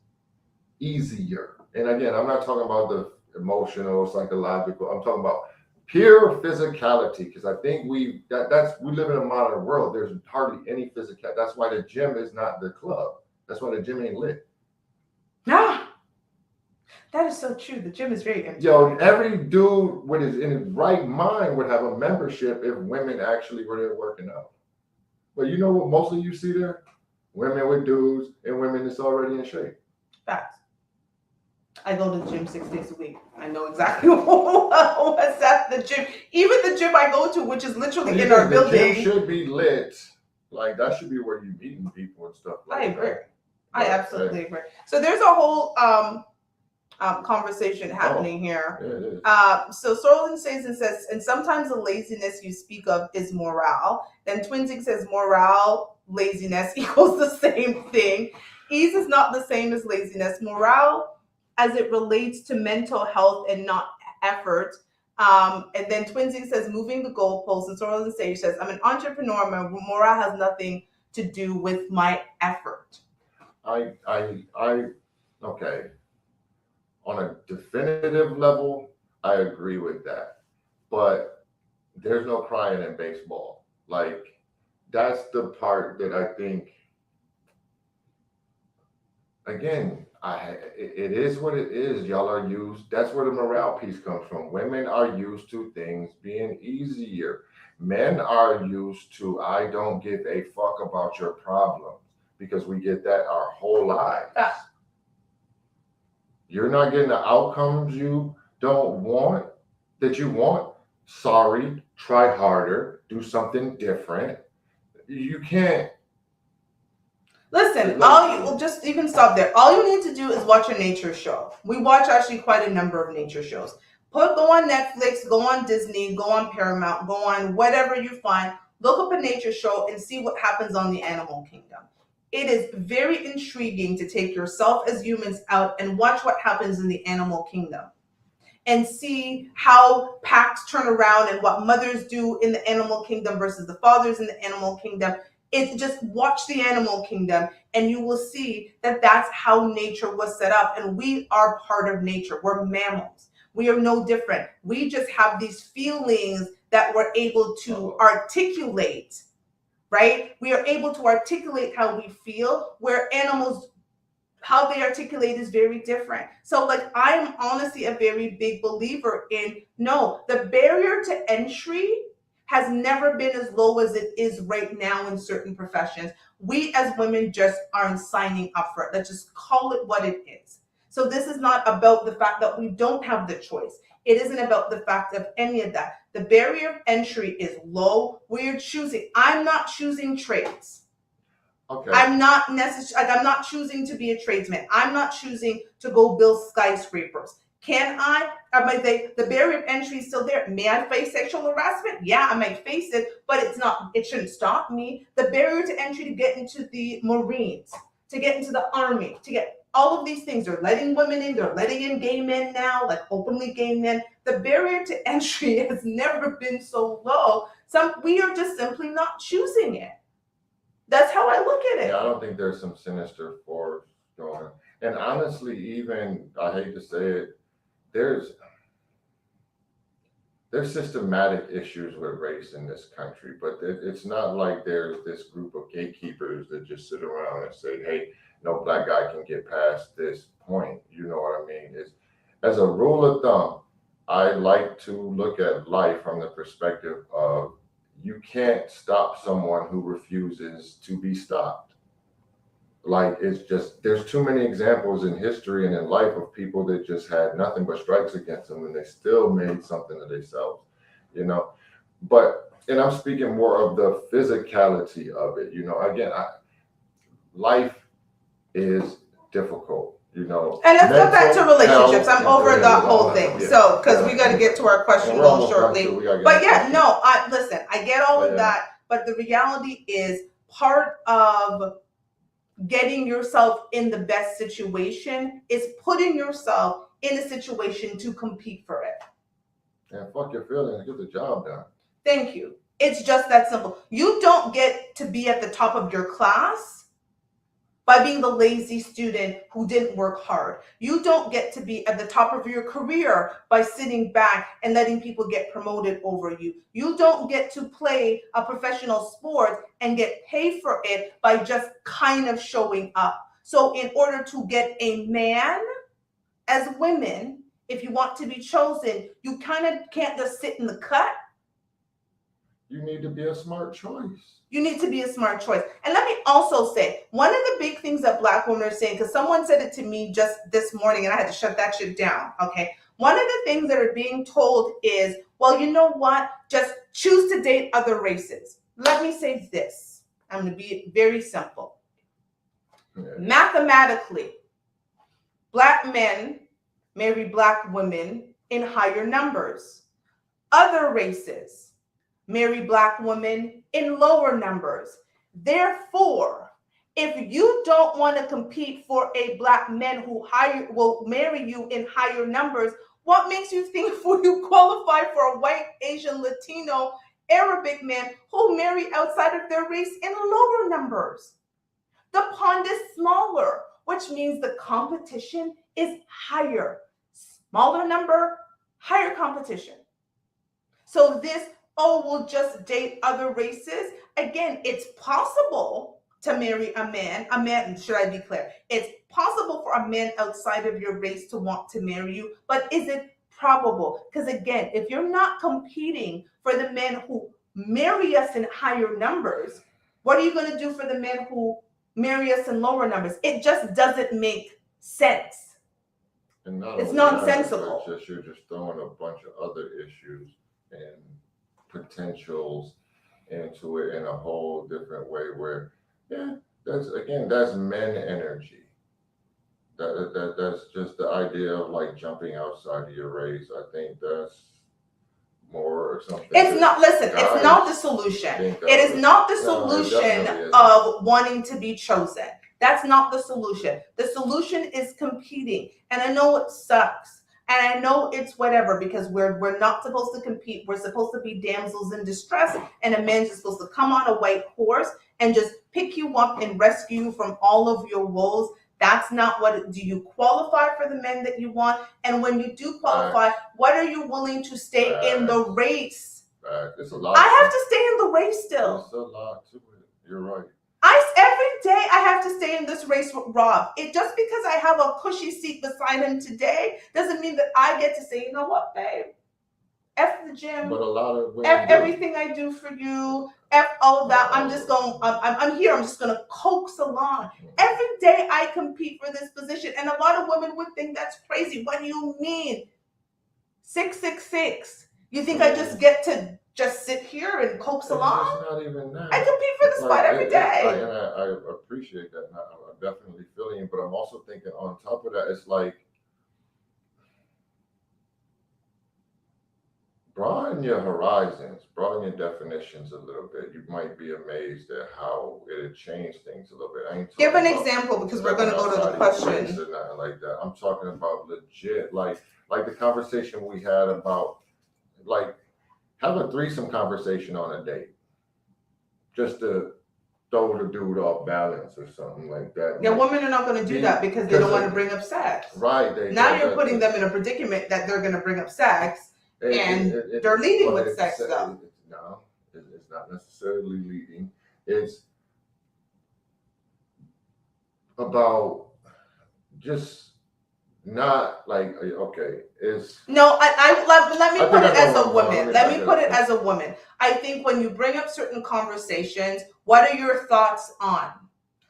easier? And again, I'm not talking about the emotional, psychological. I'm talking about pure physicality, because I think we live in a modern world. There's hardly any physical. That's why the gym is not the club. That's why the gym ain't lit.
Nah, that is so true. The gym is very empty.
Yo, every dude in his right mind would have a membership if women actually were there working out. But you know what mostly you see there? Women with dudes and women that's already in shape.
Facts. I go to the gym 6 days a week. I know exactly what's at the gym. Even the gym I go to, which is literally in our building.
The gym should be lit. Like, that should be where you're meeting people and stuff like that.
I agree. I absolutely agree. So there's a whole conversation happening here.
Yeah, it is.
So Sorlin says, and sometimes the laziness you speak of is morale. Then Twinsic says morale, laziness equals the same thing. Ease is not the same as laziness. Morale, as it relates to mental health and not effort. And then Twinsic says moving the goalposts, and Sorlin Sage says, I'm an entrepreneur. My morale has nothing to do with my effort.
Okay. On a definitive level, I agree with that. But there's no crying in baseball. Like, that's the part that I think, again, it is what it is. Y'all are used. That's where the morale piece comes from. Women are used to things being easier. Men are used to, I don't give a fuck about your problems, because we get that our whole lives. You're not getting the outcomes you want. Sorry, try harder, do something different. You can't.
Listen, we'll just even stop there. All you need to do is watch a nature show. We watch actually quite a number of nature shows. Go on Netflix, go on Disney, go on Paramount, go on whatever you find. Look up a nature show and see what happens on the animal kingdom. It is very intriguing to take yourself as humans out and watch what happens in the animal kingdom and see how packs turn around and what mothers do in the animal kingdom versus the fathers in the animal kingdom. It's just watch the animal kingdom and you will see that that's how nature was set up. And we are part of nature. We're mammals. We are no different. We just have these feelings that we're able to articulate. Right? We are able to articulate how we feel, where animals, how they articulate is very different. So like, I'm honestly a very big believer in, no, the barrier to entry has never been as low as it is right now in certain professions. We as women just aren't signing up for it. Let's just call it what it is. So this is not about the fact that we don't have the choice. It isn't about the fact of any of that. The barrier of entry is low. We're choosing. I'm not choosing trades.
Okay.
I'm not choosing to be a tradesman. I'm not choosing to go build skyscrapers. Can I? The barrier of entry is still there. May I face sexual harassment? Yeah, I might face it, but it shouldn't stop me. The barrier to entry to get into the Marines, to get into the Army, to get all of these things. They're letting women in. They're letting in gay men now, like openly gay men. The barrier to entry has never been so low. We are just simply not choosing it. That's how I look at it.
Yeah, I don't think there's some sinister force going. And honestly, even, I hate to say it, there's systematic issues with race in this country, but it's not like there's this group of gatekeepers that just sit around and say, hey, no black guy can get past this point. You know what I mean? As a rule of thumb, I like to look at life from the perspective of, you can't stop someone who refuses to be stopped. Like, it's just, there's too many examples in history and in life of people that just had nothing but strikes against them and they still made something of themselves, But, and I'm speaking more of the physicality of it, Again, life is difficult, And
let's go back to relationships. I'm over the whole thing.
Yeah.
So, because we got to get to our question goal shortly. But yeah, no, listen, I get all of that. But the reality is, part of getting yourself in the best situation. It's putting yourself in a situation to compete for it.
And fuck your feelings, get the job done.
Thank you. It's just that simple. You don't get to be at the top of your class by being the lazy student who didn't work hard. You don't get to be at the top of your career by sitting back and letting people get promoted over you. You don't get to play a professional sport and get paid for it by just kind of showing up. So in order to get a man, as women, if you want to be chosen, you kind of can't just sit in the cut.
You need to be a smart choice.
You need to be a smart choice. And let me also say, one of the big things that Black women are saying, because someone said it to me just this morning and I had to shut that shit down, okay? One of the things that are being told is, well, you know what? Just choose to date other races. Let me say this. I'm going to be very simple.
Yeah.
Mathematically, Black men marry Black women in higher numbers. Other races marry Black women in lower numbers. Therefore, if you don't want to compete for a Black man who will marry you in higher numbers, what makes you think you qualify for a white, Asian, Latino, Arabic man who marry outside of their race in lower numbers? The pond is smaller, which means the competition is higher. Smaller number, higher competition. So this, we'll just date other races. Again, it's possible to marry a man, should I be clear? It's possible for a man outside of your race to want to marry you, but is it probable? Because again, if you're not competing for the men who marry us in higher numbers, what are you going to do for the men who marry us in lower numbers? It just doesn't make sense.
And
it's nonsensical.
You're just throwing a bunch of other issues and potentials into it in a whole different way where, yeah, that's men energy. That's just the idea of like jumping outside of your race. I think that's more something.
It's not the solution. It is not the solution of wanting to be chosen. That's not the solution. The solution is competing. And I know it sucks. And I know it's whatever, because we're not supposed to compete. We're supposed to be damsels in distress, and a man's just supposed to come on a white horse and just pick you up and rescue you from all of your woes. That's not do you qualify for the men that you want? And when you do qualify, what are you willing to stay in the race?
It's a lot.
I have to stay in the race still.
It's a lot to it. You're right.
Every day I have to stay in this race with Rob. Just because I have a cushy seat beside him today doesn't mean that I get to say, you know what, babe? F the gym.
But a lot of women
F everything I do for you. F all of that. I'm just going. I'm here. I'm just going to coax along. Every day I compete for this position, and a lot of women would think that's crazy. What do you mean? 666. You think I just get to just sit here and coax along?
It's not even that.
I compete for the spot every day.
I appreciate that. And I'm definitely feeling it, but I'm also thinking on top of that, it's like, broaden your horizons, broaden your definitions a little bit. You might be amazed at how it'll change things a little bit. I ain't
Give an example, because we're going to go to the question.
Or nothing like that. I'm talking about legit, like the conversation we had about, like, have a threesome conversation on a date, just to throw the dude off balance or something like that.
Yeah, women are not going to do that because they don't want to bring up sex.
Right.
Now you're putting them in a predicament that they're going to bring up sex, and they're leading with sex stuff.
No, it's not necessarily leading. It's about just not like, okay, it's
no. Let me put it as a woman. Let me put it as a woman. I think when you bring up certain conversations, what are your thoughts on?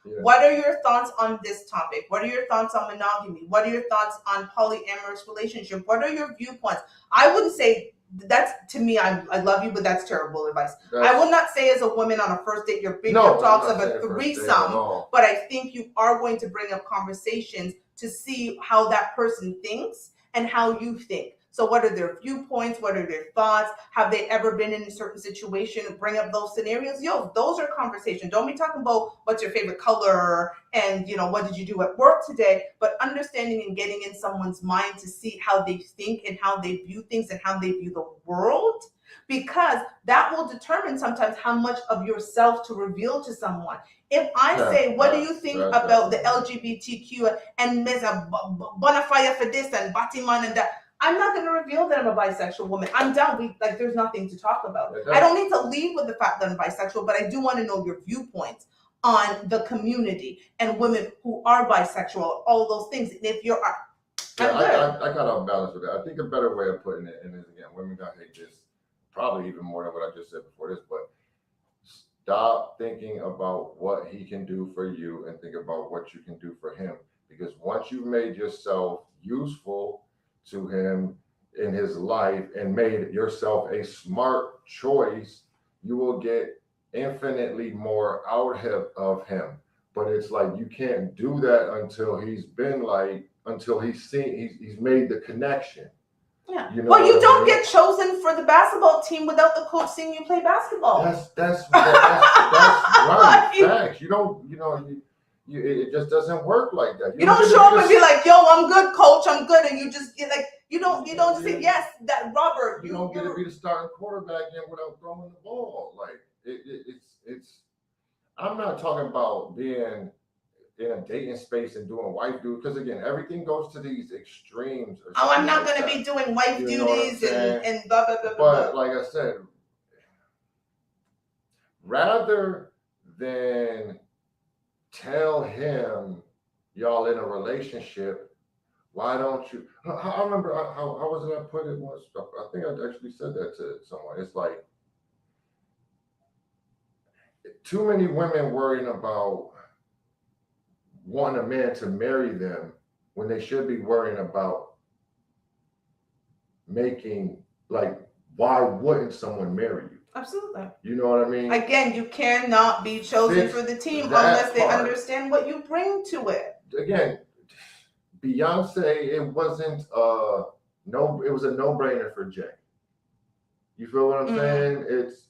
Yeah. What are your thoughts on this topic? What are your thoughts on monogamy? What are your thoughts on polyamorous relationship? What are your viewpoints? I wouldn't say that's, to me, I love you, but that's terrible advice. I will not say as a woman on a first date, you're bringing up talks of a threesome, but I think you are going to bring up conversations to see how that person thinks and how you think. So what are their viewpoints? What are their thoughts? Have they ever been in a certain situation? Bring up those scenarios. Yo, those are conversations. Don't be talking about what's your favorite color and, what did you do at work today? But understanding and getting in someone's mind to see how they think and how they view things and how they view the world. Because that will determine sometimes how much of yourself to reveal to someone. If I say, what do you think about the LGBTQ and Ms. Bonafire for this and Batiman and that, I'm not going to reveal that I'm a bisexual woman. I'm down. There's nothing to talk about. I don't need to lead with the fact that I'm bisexual, but I do want to know your viewpoints on the community and women who are bisexual, all those things. And if you're,
I got to balance with that. I think a better way of putting it, and again, women got to hate this probably even more than what I just said before this, but stop thinking about what he can do for you and think about what you can do for him. Because once you've made yourself useful to him in his life and made yourself a smart choice, you will get infinitely more out of him. But it's like you can't do that until he's made the connection.
Yeah. Well, you don't get chosen for the basketball team without the coach seeing you play basketball.
That's right. Facts. You don't. It just doesn't work like that.
You don't show up and be like, "Yo, I'm good, coach. I'm good," and you just you don't just say, "Yes, that Robert."
You don't get to be the starting quarterback without throwing the ball. Like it's. I'm not talking about being in a dating space and doing wife duty, because again, everything goes to these extremes.
I'm not going to be doing wife duties and blah blah blah.
But like I said, rather than tell him y'all in a relationship, why don't you? I remember how was it I put it once. I think I actually said that to someone. It's like too many women worrying about wanting a man to marry them when they should be worrying about why wouldn't someone marry you?
Absolutely.
You know what I mean?
Again, you cannot be chosen for the team unless they understand what you bring to it.
Again, Beyonce, it was a no-brainer for Jay. You feel what I'm saying? It's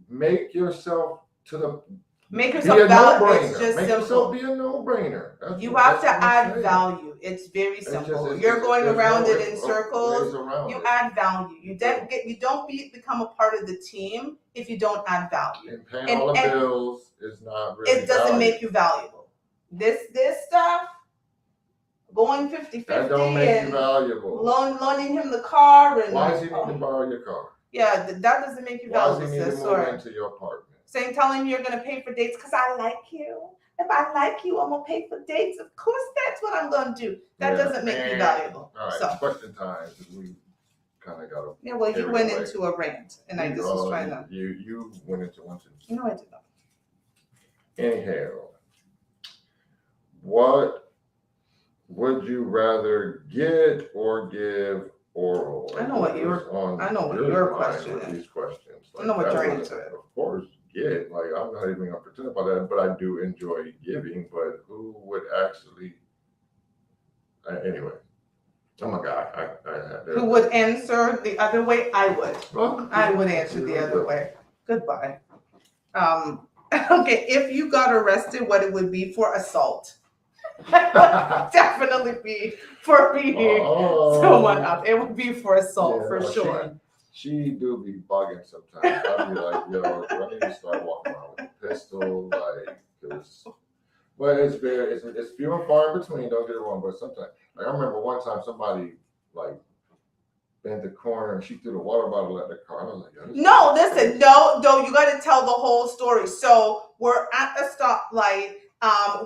make yourself
valuable. It's just
Make
simple.
yourself be a no-brainer.
You have to add value. It's very simple. You're going around it in circles. You add value. You don't become a part of the team if you don't add value.
And paying all the bills is not really.
It doesn't make you valuable. This stuff, going 50-50
that don't make you valuable.
Loaning him the car and
why does he need to borrow your car?
Yeah, that doesn't make you valuable.
Why does he need to move into your apartment?
Telling him you're going to pay for dates because I like you. If I like you, I'm going to pay for dates. Of course, that's what I'm going to do. That doesn't make you valuable.
All right,
so.
Question time. We kind of got to.
Yeah, well, you went into a rant, and I just was trying to.
You went into one too.
No, I did not.
Anyhow, what would you rather get or give oral?
I know what your question is.
These questions.
I know what your answer is.
Of course. I'm not even gonna pretend about that, but I do enjoy giving. But who would actually? Anyway, I'm a guy.
Who would answer the other way? I would. I would answer the other way. Goodbye. Okay, if you got arrested, what it would be for assault? Definitely be for beating someone up. It would be for assault for sure.
She do be bugging sometimes. I'd be like, yo, I need to start walking around with a pistol, but it's few and far in between, don't get it wrong, but sometimes, I remember one time somebody, bent the corner and she threw the water bottle at the car. I was like,
no, listen, no, you got to tell the whole story. So we're at a stoplight.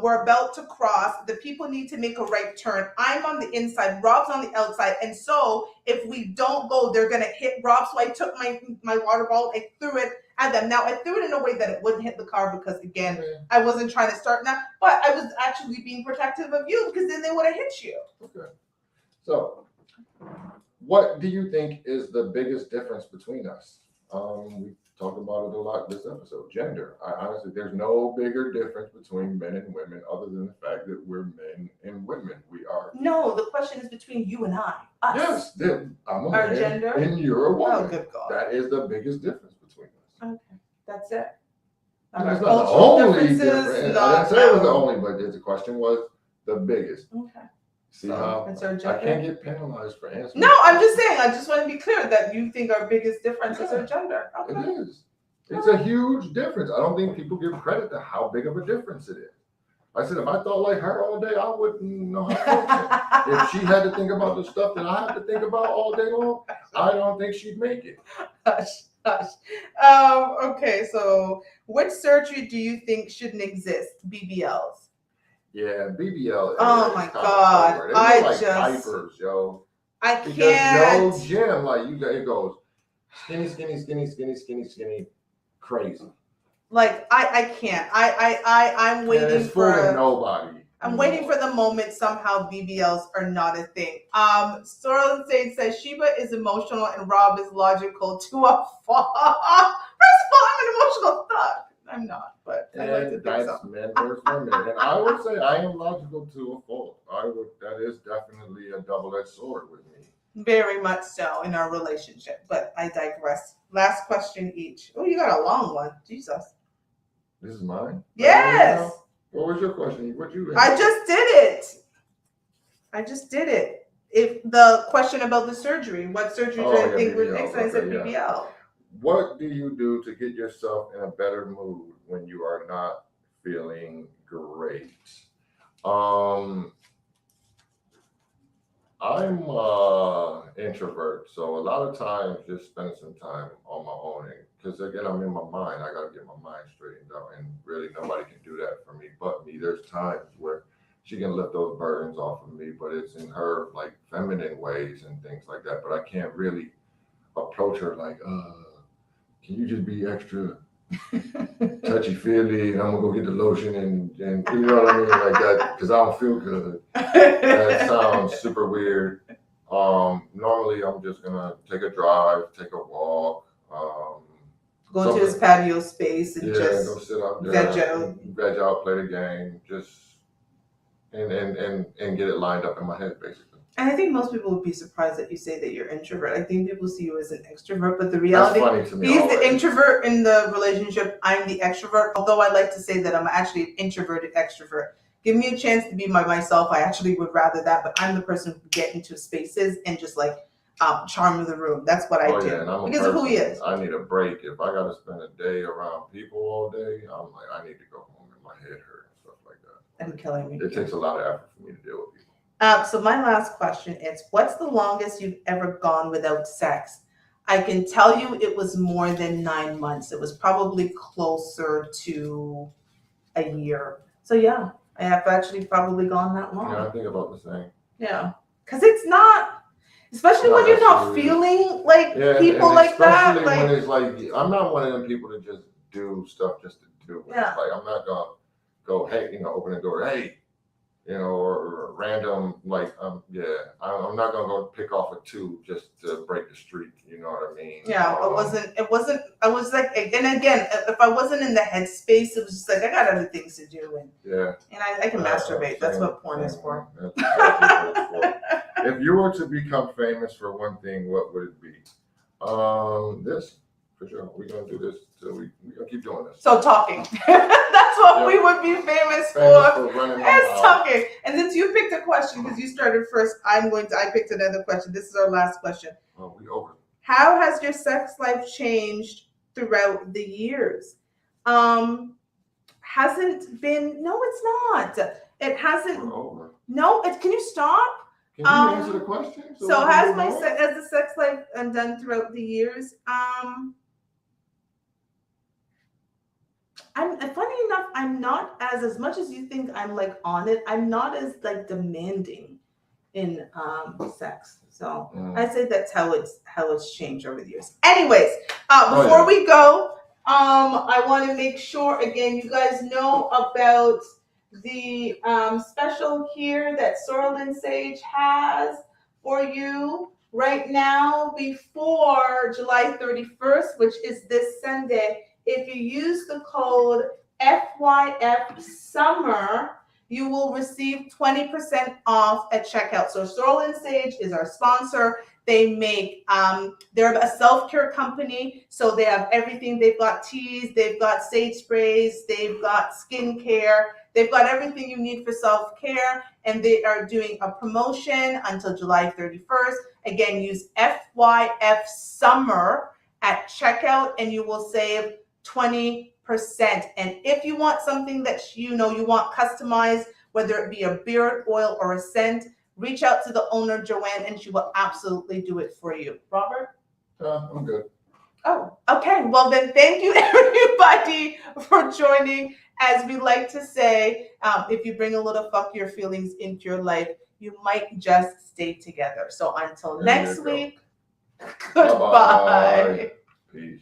We're about to cross. The people need to make a right turn. I'm on the inside. Rob's on the outside. And so if we don't go, they're going to hit Rob. So I took my water bottle. I threw it at them. Now, I threw it in a way that it wouldn't hit the car because, again, I wasn't trying to start now. But I was actually being protective of you because then they would have hit you.
Okay. So what do you think is the biggest difference between us? We talked about it a lot this episode. Gender. Honestly, there's no bigger difference between men and women other than the fact that we're men and women. We are.
No, the question is between you and I. Us.
Yes, I'm a
Our
man
gender?
and you're a woman.
Oh, good God.
That is the biggest difference between us.
Okay, that's it.
And it's
Our
not the
cultural
only
differences,
difference. I didn't say it was the
our-
only, but the question was the biggest.
Okay.
See
So,
how
it's our
I
gender?
can't get penalized for answering.
No, I'm just saying. I just want to be clear that you think our biggest difference is our gender. Okay.
It is. It's a huge difference. I don't think people give credit to how big of a difference it is. I said, if I thought like her all day, I wouldn't know how to function. If she had to think about the stuff that I have to think about all day long, I don't think she'd make it.
Hush, hush. Okay, so which surgery do you think shouldn't exist? BBLs.
Yeah, BBL.
Oh my God,
They
I
look like
just-
diapers, yo.
I
Because
can't.
no gym, like you got, it goes skinny, skinny, skinny, skinny, skinny, skinny, crazy.
Like I can't. I'm
And
waiting
it's fooling
for.
nobody.
I'm waiting for the moment somehow BBLs are not a thing. Sorrel Sage says Sheba is emotional and Rob is logical to a fault. First of all, I'm an emotional thug. I'm not, but I like to
And
think
that's
so.
men versus women. And I would say I am logical to a fault. That is definitely a double-edged sword with me.
Very much so in our relationship, but I digress. Last question each. Oh, you got a long one. Jesus.
This is mine?
Yes.
What was your question? What you
I just did it. If the question about the surgery, what surgery do I think would make sense? I said
okay,
BBL.
What do you do to get yourself in a better mood when you are not feeling great? I'm introvert, so a lot of times just spending some time on my own. Because again, I'm in my mind. I gotta get my mind straightened out, and really nobody can do that for me but me. There's times where she can lift those burdens off of me, but it's in her like feminine ways and things like that. But I can't really approach her like, can you just be extra touchy feely, and I'm gonna go get the lotion and you know what I mean, like that, because I don't feel good. That sounds super weird. Normally I'm just gonna take a drive, take a walk.
Go to his patio space and
go
just
sit out there,
veg out,
play the game, just and get it lined up in my head, basically.
And I think most people would be surprised that you say that you're introvert. I think people see you as an extrovert, but the reality,
that's funny to me.
He's
always.
the introvert in the relationship. I'm the extrovert. Although I like to say that I'm actually an introverted extrovert. Give me a chance to be myself. I actually would rather that, but I'm the person who get into spaces and just like charm the room. That's what I do.
Yeah, and I'm
because of who he is.
I need a break. If I got to spend a day around people all day, I'm like, I need to go home and my head hurt and stuff like that.
And killing me.
It takes a lot of effort for me to deal with people.
So my last question is, what's the longest you've ever gone without sex? I can tell you it was more than 9 months. It was probably closer to a year. So yeah, I have actually probably gone that long.
Yeah, I think about the same.
Yeah, because it's not, especially when you're not feeling like people like that.
Especially when it's like, I'm not one of them people that just do stuff just to do it.
Yeah.
Like, I'm not gonna go, hey, open the door, hey, or random, like, I'm not gonna go pick off a tube just to break the streak. You know what I mean?
Yeah, I was like, and again, if I wasn't in the headspace, it was just like, I got other things to do. And I can masturbate. That's what porn is for.
That's exactly what it's for. If you were to become famous for one thing, what would it be? This, for sure. We're gonna do this till we're gonna keep doing this.
So talking. That's what we would be famous for.
Running
It's talking. And since you picked a question, because you started first, I picked another question. This is our last question.
Oh, we over.
How has your sex life changed throughout the years? Hasn't been, no, it's not. It hasn't.
We're over.
No, can you stop?
Can you answer the question?
So has the sex life done throughout the years? Funny enough, I'm not as much as you think I'm like on it. I'm not as like demanding in sex. So I say that's how it's changed over the years. Anyways, before we go, I want to make sure again you guys know about the special here that Sorrel and Sage has for you right now before July 31st, which is this Sunday. If you use the code FYF Summer, you will receive 20% off at checkout. So Sterling Sage is our sponsor. They make, they're a self-care company, so they have everything. They've got teas, they've got sage sprays, they've got skincare, they've got everything you need for self-care, and they are doing a promotion until July 31st. Again, use FYF Summer at checkout, and you will save 20%. And if you want something that you want customized, whether it be a beard oil or a scent, reach out to the owner, Joanne, and she will absolutely do it for you. Robert?
I'm good.
Oh, okay. Well, then thank you, everybody, for joining. As we like to say, if you bring a little fuck your feelings into your life, you might just stay together. So until
There
next
you go.
week, goodbye.
Bye-bye. Peace.